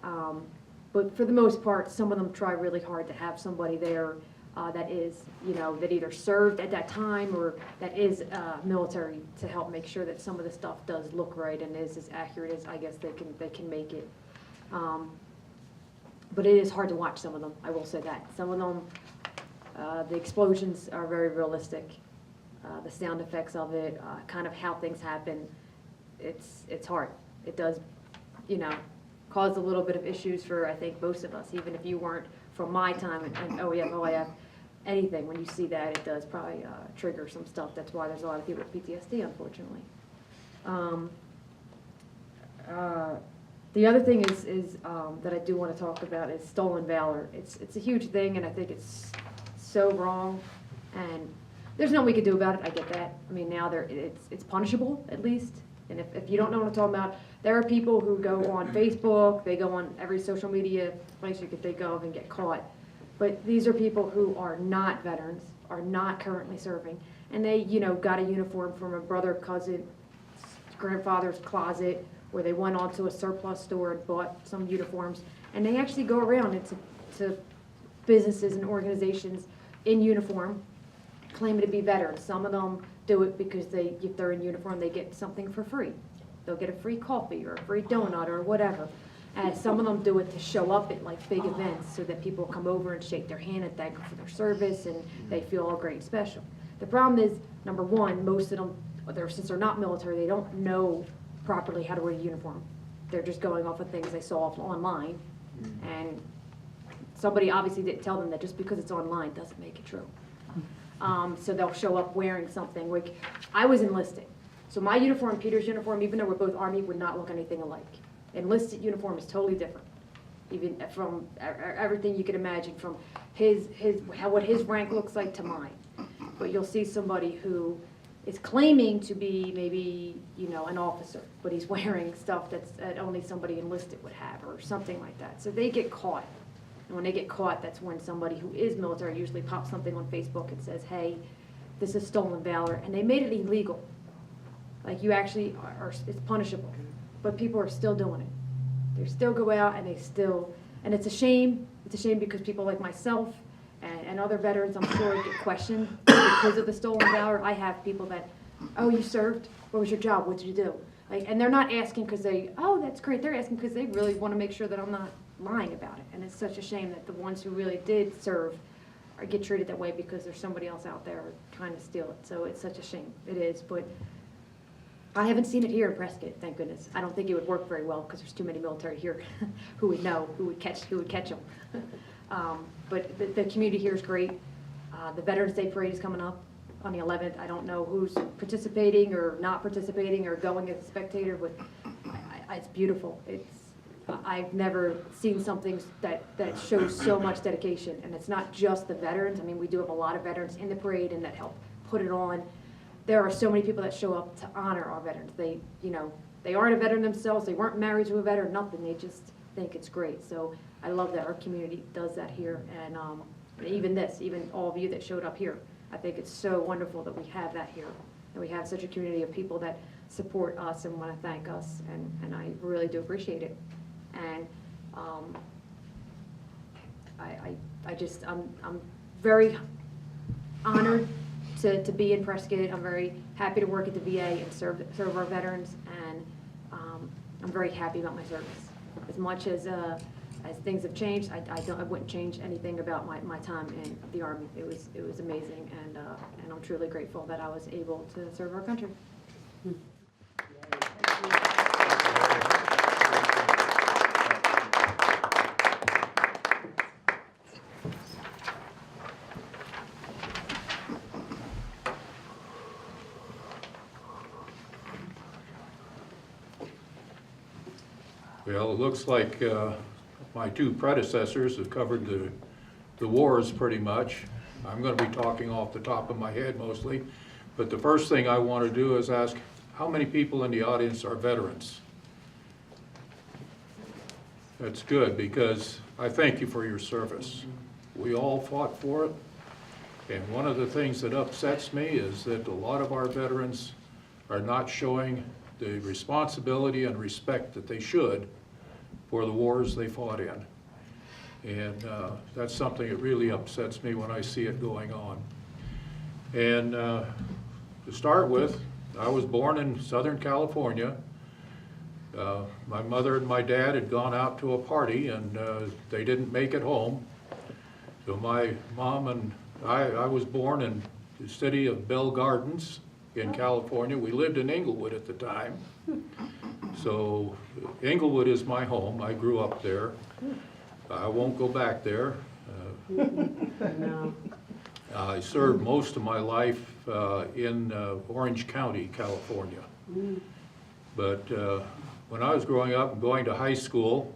But for the most part, some of them try really hard to have somebody there that is, that either served at that time or that is military, to help make sure that some of the stuff does look right and is as accurate as I guess they can make it. But it is hard to watch some of them, I will say that. Some of them, the explosions are very realistic. The sound effects of it, kind of how things happen, it's hard. It does, cause a little bit of issues for, I think, most of us, even if you weren't from my time and OEF, anything, when you see that, it does probably trigger some stuff. That's why there's a lot of people with PTSD, unfortunately. The other thing is that I do want to talk about is stolen valor. It's a huge thing, and I think it's so wrong, and there's nothing we could do about it. I get that. I mean, now it's punishable, at least. And if you don't know what I'm talking about, there are people who go on Facebook, they go on every social media place you could think of and get caught. But these are people who are not veterans, are not currently serving, and they, got a uniform from a brother, cousin, grandfather's closet, where they went onto a surplus store and bought some uniforms, and they actually go around to businesses and organizations in uniform, claiming to be veterans. Some of them do it because if they're in uniform, they get something for free. They'll get a free coffee or a free donut or whatever. And some of them do it to show up at like big events so that people come over and shake their hand and thank them for their service, and they feel all great and special. The problem is, number one, most of them, since they're not military, they don't know properly how to wear a uniform. They're just going off of things they saw online, and somebody obviously didn't tell them that just because it's online doesn't make it true. So they'll show up wearing something. Like, I was enlisted, so my uniform, Peter's uniform, even though we're both Army, would not look anything alike. Enlisted uniform is totally different, even from everything you could imagine, from what his rank looks like to mine. But you'll see somebody who is claiming to be maybe, an officer, but he's wearing stuff that only somebody enlisted would have, or something like that. So they get caught. And when they get caught, that's when somebody who is military usually pops something on Facebook and says, hey, this is stolen valor. And they made it illegal. Like, you actually it's punishable. But people are still doing it. They still go out and and it's a shame. It's a shame because people like myself and other veterans, I'm sure, get questioned because of the stolen valor. I have people that, oh, you served? What was your job? What did you do? And they're not asking because oh, that's great. They're asking because they really want to make sure that I'm not lying about it. And it's such a shame that the ones who really did serve get treated that way because there's somebody else out there trying to steal it. So it's such a shame. It is. But I haven't seen it here in Prescott, thank goodness. I don't think it would work very well because there's too many military here who would know, who would catch them. But the community here is great. The Veterans Day Parade is coming up on the 11th. I don't know who's participating or not participating or going as a spectator, but it's beautiful. I've never seen something that shows so much dedication, and it's not just the veterans. I mean, we do have a lot of veterans in the parade and that help put it on. There are so many people that show up to honor our veterans. They aren't a veteran themselves. They weren't married to a veteran, nothing. They just think it's great. So I love that our community does that here, and even all of you that showed up here. I think it's so wonderful that we have that here, and we have such a community of people that support us and want to thank us, and I really do appreciate it. And I'm very honored to be in Prescott. I'm very happy to work at the VA and serve our veterans, and I'm very happy about my service. As much as things have changed, I wouldn't change anything about my time in the Army. It was amazing, and I'm truly grateful that I was able to serve our country. Well, it looks like my two predecessors have covered the wars pretty much. I'm going to be talking off the top of my head mostly, but the first thing I want to do is ask, how many people in the audience are veterans? That's good, because I thank you for your service. We all fought for it, and one of the things that upsets me is that a lot of our veterans are not showing the responsibility and respect that they should for the wars they fought in. And that's something that really upsets me when I see it going on. And to start with, I was born in Southern California. My mother and my dad had gone out to a party, and they didn't make it home. So my mom and I was born in the city of Bell Gardens in California. We lived in Inglewood at the time. So Inglewood is my home. I grew up there. I won't go back there. I served most of my life in Orange County, California. But when I was growing up and going to high school,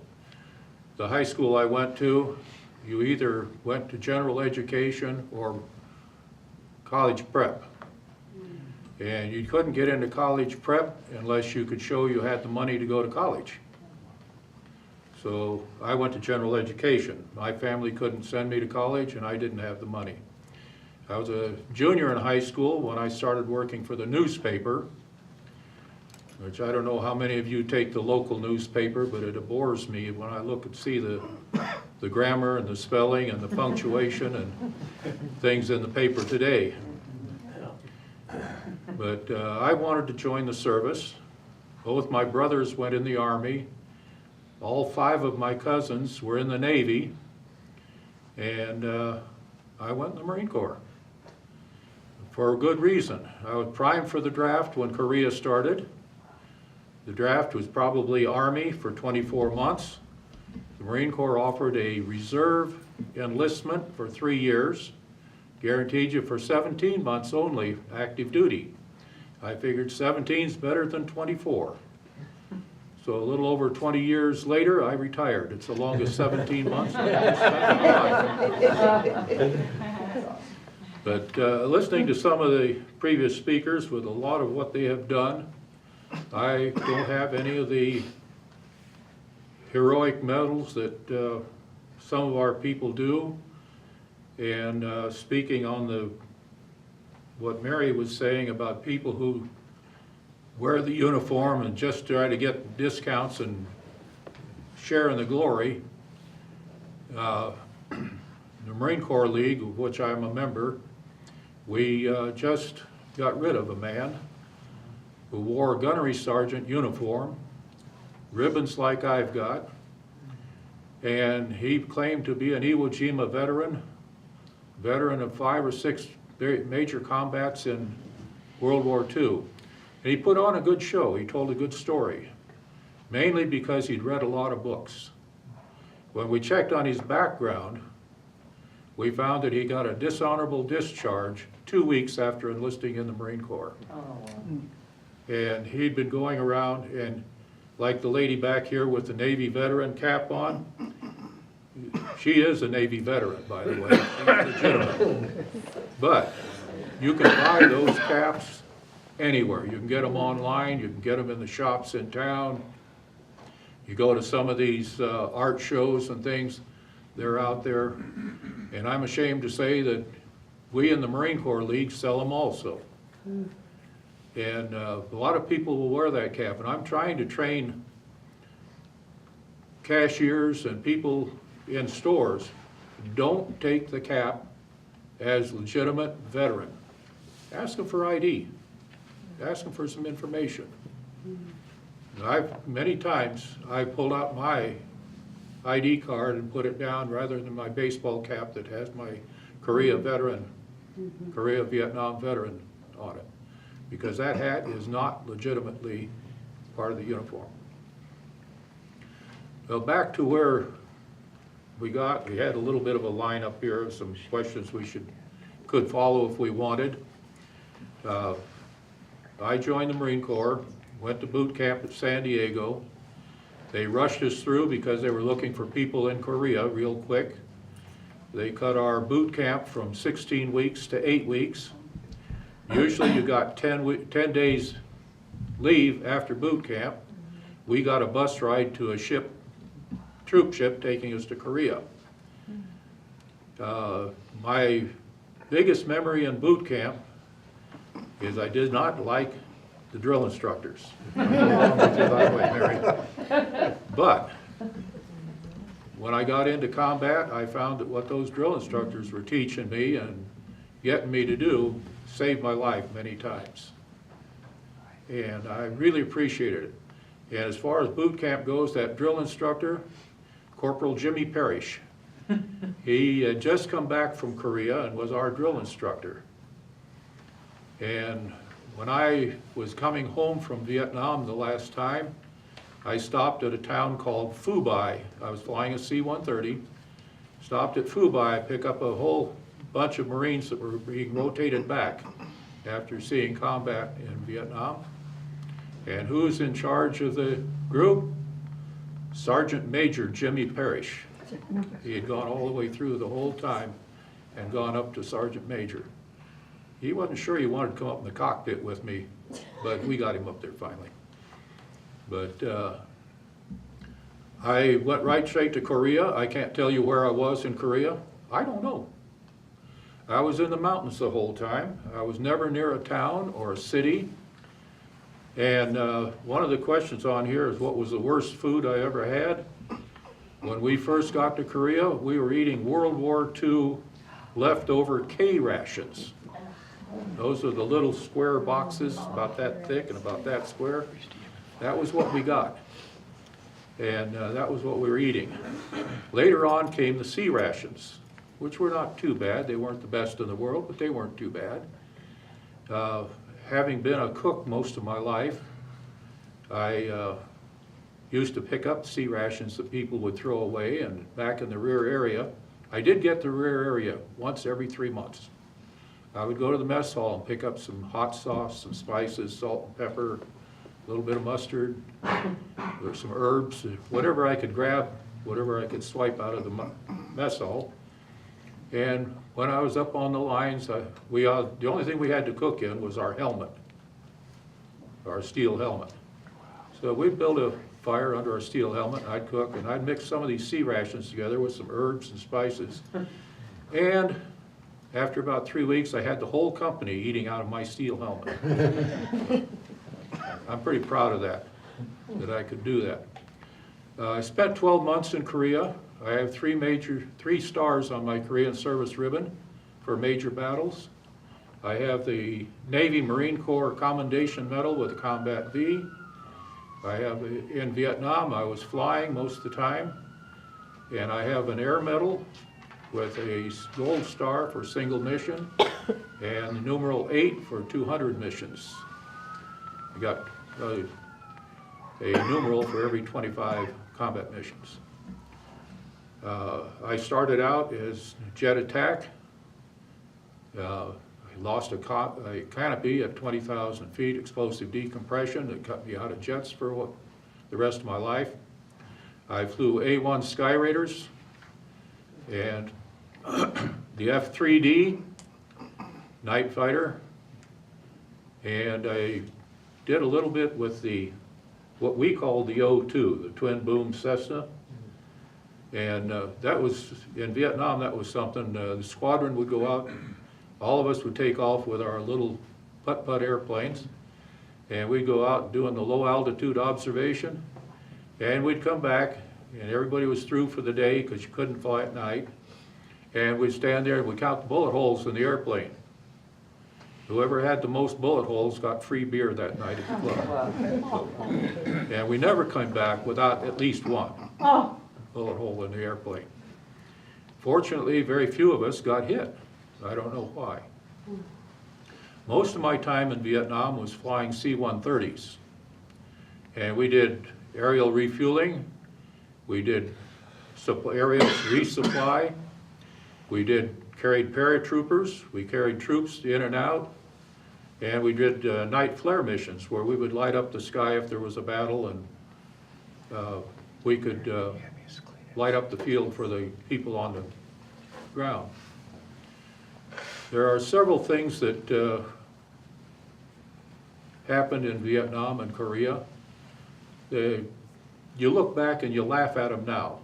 the high school I went to, you either went to general education or college prep. And you couldn't get into college prep unless you could show you had the money to go to college. So I went to general education. My family couldn't send me to college, and I didn't have the money. I was a junior in high school when I started working for the newspaper, which I don't know how many of you take the local newspaper, but it bores me when I look and see the grammar and the spelling and the punctuation and things in the paper today. But I wanted to join the service. Both my brothers went in the Army. All 5 of my cousins were in the Navy, and I went in the Marine Corps for a good reason. I was primed for the draft when Korea started. The draft was probably Army for 24 months. The Marine Corps offered a reserve enlistment for 3 years, guaranteed you for 17 months only active duty. I figured 17 is better than 24. So a little over 20 years later, I retired. It's the longest 17 months I've ever spent in my life. But listening to some of the previous speakers with a lot of what they have done, I don't have any of the heroic medals that some of our people do. And speaking on what Mary was saying about people who wear the uniform and just try to get discounts and share in the glory, the Marine Corps League, of which I'm a member, we just got rid of a man who wore a gunnery sergeant uniform, ribbons like I've got, and he claimed to be an Iwo Jima veteran of 5 or 6 major combats in World War II. And he put on a good show. He told a good story, mainly because he'd read a lot of books. When we checked on his background, we found that he got a dishonorable discharge 2 weeks after enlisting in the Marine Corps. And he'd been going around, and like the lady back here with the Navy veteran cap on, she is a Navy veteran, by the way. She's legitimate. But you can buy those caps anywhere. You can get them online. You can get them in the shops in town. You go to some of these art shows and things, they're out there. And I'm ashamed to say that we in the Marine Corps League sell them also. And a lot of people will wear that cap. And I'm trying to train cashiers and people in stores, don't take the cap as legitimate veteran. Ask them for ID. Ask them for some information. Many times I've pulled out my ID card and put it down rather than my baseball cap that has my Korea Vietnam veteran on it, because that hat is not legitimately part of the uniform. Well, back to where we had a little bit of a line up here of some questions we could follow if we wanted. I joined the Marine Corps, went to boot camp at San Diego. They rushed us through because they were looking for people in Korea real quick. They cut our boot camp from 16 weeks to 8 weeks. Usually you got 10 days leave after boot camp. We got a bus ride to a troop ship taking us to Korea. My biggest memory in boot camp is I did not like the drill instructors. But when I got into combat, I found that what those drill instructors were teaching me and getting me to do saved my life many times. And I really appreciated it. And as far as boot camp goes, that drill instructor, Corporal Jimmy Parrish, he had just come back from Korea and was our drill instructor. And when I was coming home from Vietnam the last time, I stopped at a town called Phu Bai. I was flying a C-130, stopped at Phu Bai, pick up a whole bunch of Marines that were being rotated back after seeing combat in Vietnam. And who's in charge of the group? Sergeant Major Jimmy Parrish. He had gone all the way through the whole time and gone up to Sergeant Major. He wasn't sure he wanted to come up in the cockpit with me, but we got him up there finally. But I went right straight to Korea. I can't tell you where I was in Korea. I don't know. I was in the mountains the whole time. I was never near a town or a city. And one of the questions on here is, what was the worst food I ever had? When we first got to Korea, we were eating World War II leftover K rations. Those are the little square boxes about that thick and about that square. That was what we got. And that was what we were eating. Later on came the C rations, which were not too bad. They weren't the best in the world, but they weren't too bad. Having been a cook most of my life, I used to pick up C rations that people would throw away, and back in the rear area, I did get the rear area once every 3 months. I would go to the mess hall and pick up some hot sauce, some spices, salt and pepper, a little bit of mustard, or some herbs, whatever I could grab, whatever I could swipe out of the mess hall. And when I was up on the lines, the only thing we had to cook in was our helmet, our steel helmet. So we'd build a fire under our steel helmet, and I'd cook, and I'd mix some of these C rations together with some herbs and spices. And after about 3 weeks, I had the whole company eating out of my steel helmet. I'm pretty proud of that I could do that. I spent 12 months in Korea. I have three stars on my Korean service ribbon for major battles. I have the Navy Marine Corps Commendation Medal with a Combat V. I have, in Vietnam, I was flying most of the time. And I have an Air Medal with a gold star for single mission and the numeral 8 for 200 missions. I got a numeral for every 25 combat missions. I started out as jet attack. I lost a canopy at 20,000 feet, explosive decompression that cut me out of jets for the rest of my life. I flew A-1 Sky Raiders and the F-3D night fighter, and I did a little bit with what we called the O-2, the twin boom Cessna. And that was, in Vietnam, that was something, the squadron would go out, all of us would take off with our little putt-putt airplanes, and we'd go out doing the low altitude observation, and we'd come back, and everybody was through for the day because you couldn't fly at night, and we'd stand there and we'd count the bullet holes in the airplane. Whoever had the most bullet holes got free beer that night at the club. And we never came back without at least one bullet hole in the airplane. Fortunately, very few of us got hit. I don't know why. Most of my time in Vietnam was flying C-130s. And we did aerial refueling, we did aerial resupply, we carried paratroopers, we carried troops in and out, and we did night flare missions where we would light up the sky if there was a battle, and we could light up the field for the people on the ground. There are several things that happened in Vietnam and Korea. You look back and you laugh at them now.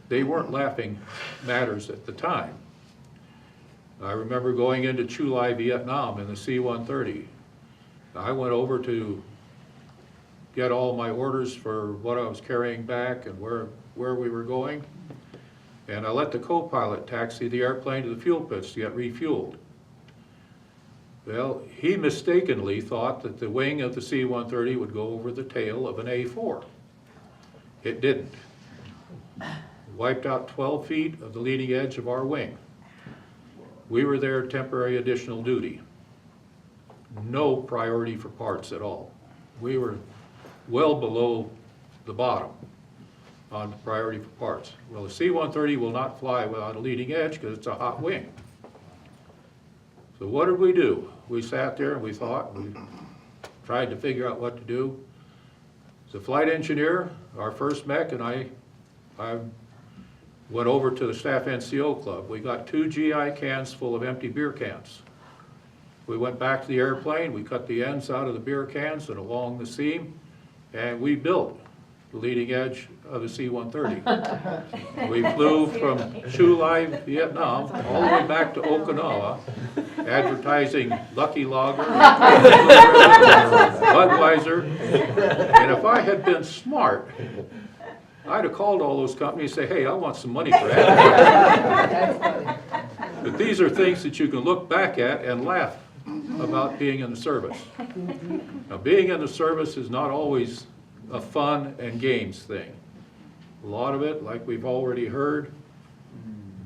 They weren't laughing matters at the time. I remember going into Chu Lai, Vietnam in the C-130. I went over to get all my orders for what I was carrying back and where we were going. and I let the co-pilot taxi the airplane to the fuel pits to get refueled. Well, he mistakenly thought that the wing of the C-130 would go over the tail of an A-4. It didn't. Wiped out 12 feet of the leading edge of our wing. We were there temporary additional duty. No priority for parts at all. We were well below the bottom on priority for parts. Well, the C-130 will not fly without a leading edge because it's a hot wing. So what did we do? We sat there and we thought, we tried to figure out what to do. The flight engineer, our first mech, and I went over to the staff NCO club. We got 2 GI cans full of empty beer cans. We went back to the airplane, we cut the ends out of the beer cans and along the seam, and we built the leading edge of the C-130. We flew from Chu Lai, Vietnam, all the way back to Okinawa, advertising Lucky Lager, Budweiser, and if I had been smart, I'd have called all those companies and say, hey, I want some money for advertising. But these are things that you can look back at and laugh about being in the service. Now, being in the service is not always a fun and games thing. A lot of it, like we've already heard,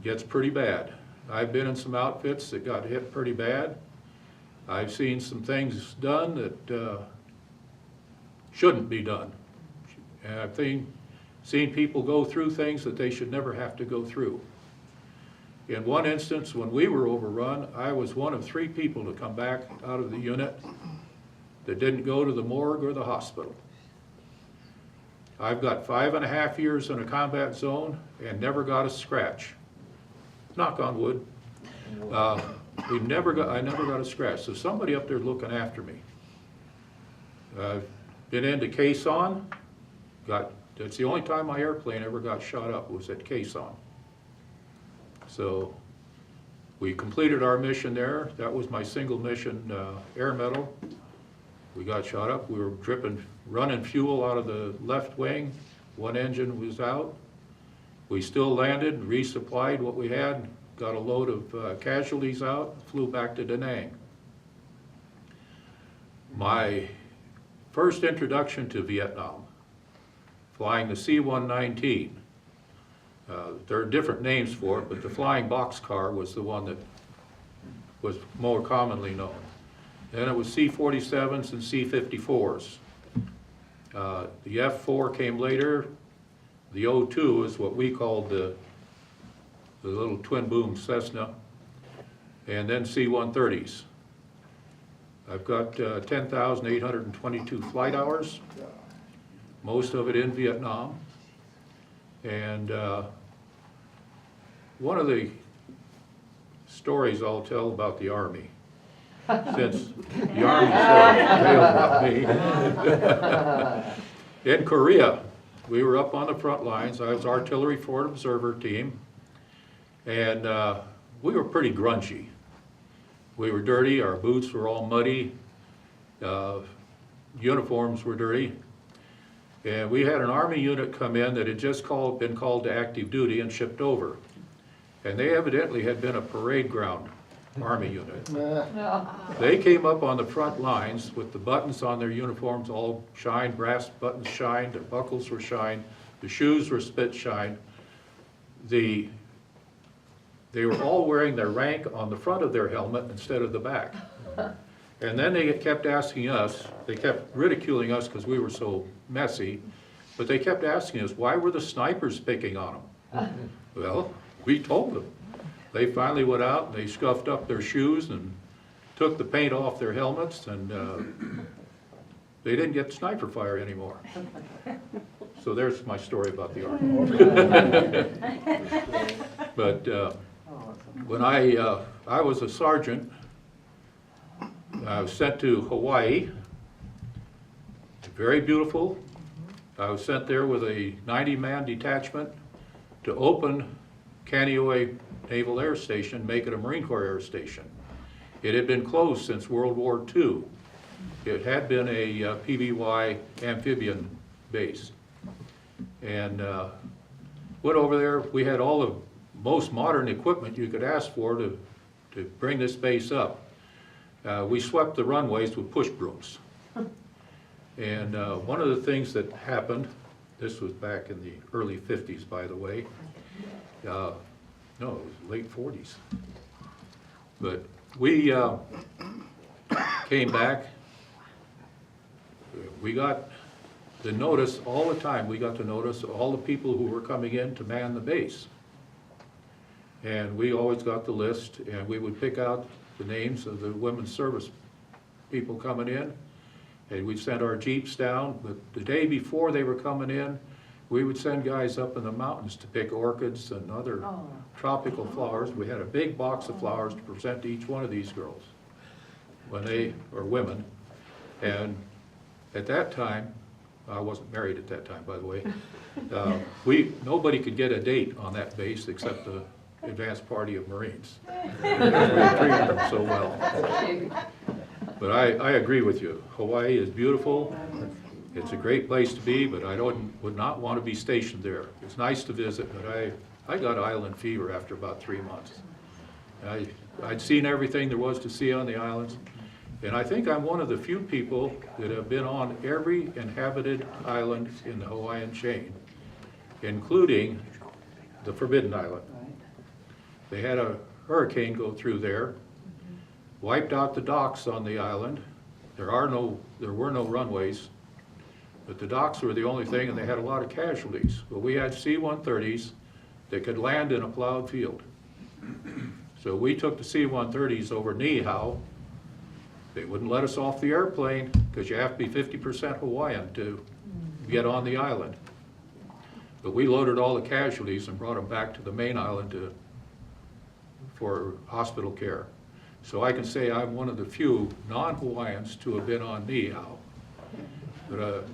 gets pretty bad. I've been in some outfits that got hit pretty bad. I've seen some things done that shouldn't be done. And I've seen people go through things that they should never have to go through. In one instance, when we were overrun, I was one of 3 people to come back out of the unit that didn't go to the morgue or the hospital. I've got 5.5 years in a combat zone and never got a scratch. Knock on wood. I never got a scratch. So somebody up there looking after me. Been into Quezon. That's the only time my airplane ever got shot up was at Quezon. So we completed our mission there. That was my single mission air medal. We got shot up. We were running fuel out of the left wing. One engine was out. We still landed and resupplied what we had, got a load of casualties out, flew back to Da Nang. My first introduction to Vietnam, flying the C-119. There are different names for it, but the flying boxcar was the one that was more commonly known. Then it was C-47s and C-54s. The F-4 came later. The O-2 is what we called the little twin-boom Cessna, and then C-130s. I've got 10,822 flight hours, most of it in Vietnam. And one of the stories I'll tell about the Army, since the Army said about me. In Korea, we were up on the front lines. I was artillery forward observer team, and we were pretty grungy. We were dirty, our boots were all muddy, uniforms were dirty. And we had an Army unit come in that had just been called to active duty and shipped over. And they evidently had been a parade ground Army unit. They came up on the front lines with the buttons on their uniforms all shined, brass buttons shined, their buckles were shined, the shoes were spit shined. They were all wearing their rank on the front of their helmet instead of the back. And then they kept asking us, they kept ridiculing us because we were so messy, but they kept asking us, why were the snipers picking on them? Well, we told them. They finally went out and they scuffed up their shoes and took the paint off their helmets, and they didn't get sniper fire anymore. So there's my story about the Army. But when I was a sergeant, I was sent to Hawaii. Very beautiful. I was sent there with a 90-man detachment to open Kaneohe Naval Air Station, make it a Marine Corps Air Station. It had been closed since World War II. It had been a PBY amphibian base. And went over there, we had all the most modern equipment you could ask for to bring this base up. We swept the runways with push brooms. And one of the things that happened, this was back in the early 50s, by the way. No, it was late 40s. But we came back. We got the notice all the time. We got the notice of all the people who were coming in to man the base. And we always got the list, and we would pick out the names of the women's service people coming in, and we'd send our jeeps down. But the day before they were coming in, we would send guys up in the mountains to pick orchids and other tropical flowers. We had a big box of flowers to present to each one of these girls, when they, or women. And at that time, I wasn't married at that time, by the way, nobody could get a date on that base except the advanced party of Marines. We treated them so well. But I agree with you. Hawaii is beautiful. It's a great place to be, but I would not want to be stationed there. It's nice to visit, but I got island fever after about 3 months. I'd seen everything there was to see on the islands, and I think I'm one of the few people that have been on every inhabited island in the Hawaiian chain, including the Forbidden Island. They had a hurricane go through there, wiped out the docks on the island. There were no runways, but the docks were the only thing, and they had a lot of casualties. But we had C-130s that could land in a plowed field. So we took the C-130s over Niihau. They wouldn't let us off the airplane because you have to be 50% Hawaiian to get on the island. But we loaded all the casualties and brought them back to the main island for hospital care. So I can say I'm one of the few non-Hawaiians to have been on Niihau. But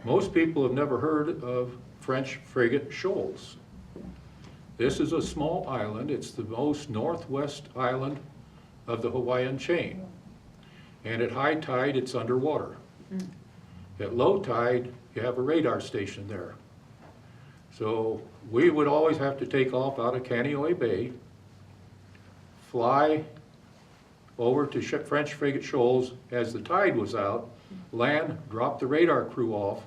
most people have never heard of French Frigate Shoals. This is a small island. It's the most northwest island of the Hawaiian chain. And at high tide, it's underwater. At low tide, you have a radar station there. So we would always have to take off out of Kaneohe Bay, fly over to French Frigate Shoals as the tide was out, land, drop the radar crew off,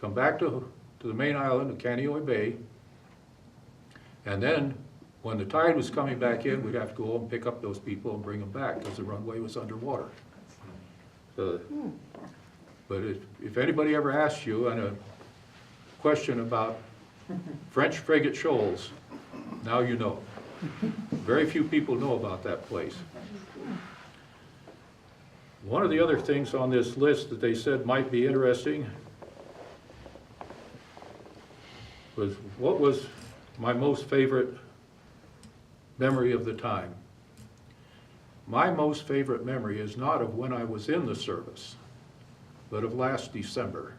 come back to the main island of Kaneohe Bay, and then when the tide was coming back in, we'd have to go and pick up those people and bring them back because the runway was underwater. But if anybody ever asks you on a question about French Frigate Shoals, now you know. Very few people know about that place. One of the other things on this list that they said might be interesting was what was my most favorite memory of the time. My most favorite memory is not of when I was in the service, but of last December.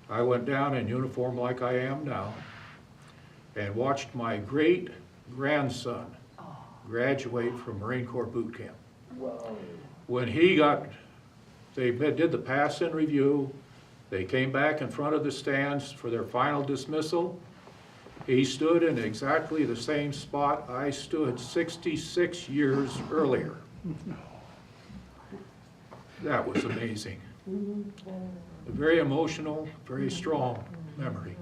I went down in uniform like I am now and watched my great-grandson graduate from Marine Corps boot camp. Whoa. When they did the pass-in review, they came back in front of the stands for their final dismissal. He stood in exactly the same spot I stood 66 years earlier. That was amazing. A very emotional, very strong memory.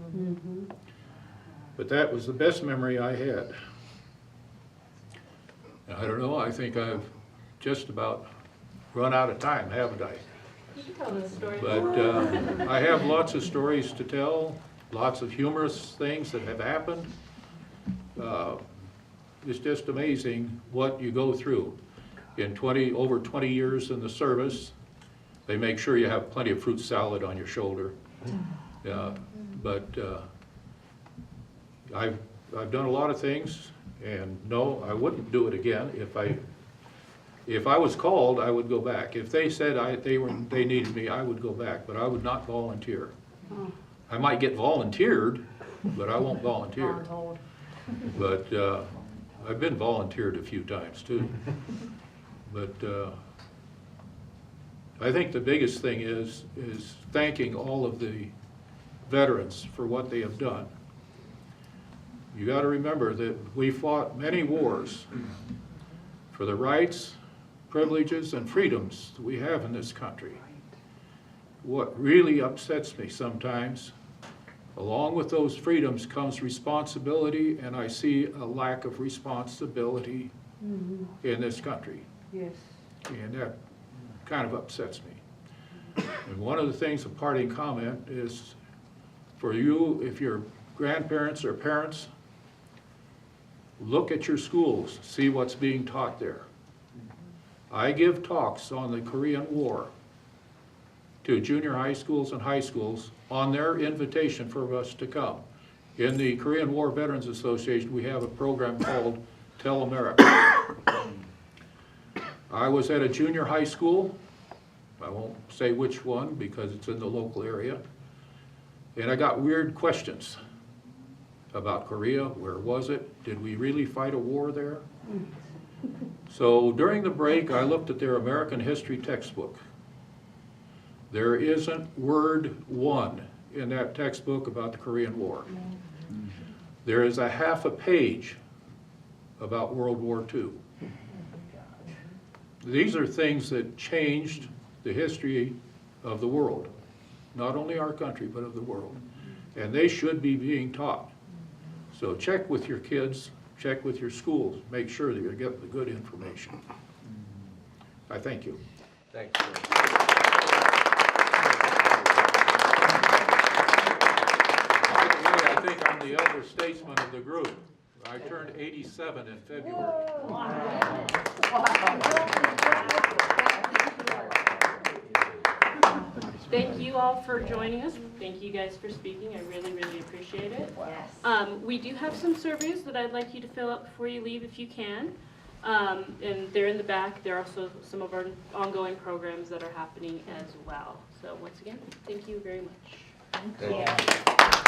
But that was the best memory I had. I don't know, I think I've just about run out of time, haven't I? You can tell those stories. But I have lots of stories to tell, lots of humorous things that have happened. It's just amazing what you go through. In over 20 years in the service, they make sure you have plenty of fruit salad on your shoulder. But I've done a lot of things, and no, I wouldn't do it again. If I was called, I would go back. If they said they needed me, I would go back, but I would not volunteer. I might get volunteered, but I won't volunteer. But I've been volunteered a few times too. But I think the biggest thing is thanking all of the veterans for what they have done. You got to remember that we fought many wars for the rights, privileges, and freedoms that we have in this country. What really upsets me sometimes, along with those freedoms comes responsibility, and I see a lack of responsibility in this country. Yes. And that kind of upsets me. And one of the things, a parting comment, is for you, if you're grandparents or parents, look at your schools, see what's being taught there. I give talks on the Korean War to junior high schools and high schools on their invitation for us to come. In the Korean War Veterans Association, we have a program called Tell America. I was at a junior high school, I won't say which one because it's in the local area, and I got weird questions about Korea. Where was it? Did we really fight a war there? So during the break, I looked at their American history textbook. There isn't word one in that textbook about the Korean War. There is a half a page about World War II. These are things that changed the history of the world, not only our country, but of the world. And they should be being taught. So check with your kids, check with your schools, make sure that you're getting the good information. I thank you. Thanks. I think I'm the elder statesman of the group. I turned 87 in February. Thank you all for joining us. Thank you guys for speaking. I really, really appreciate it. Yes. We do have some surveys that I'd like you to fill out before you leave if you can. And they're in the back. There are also some of our ongoing programs that are happening as well. So once again, thank you very much. Thank you.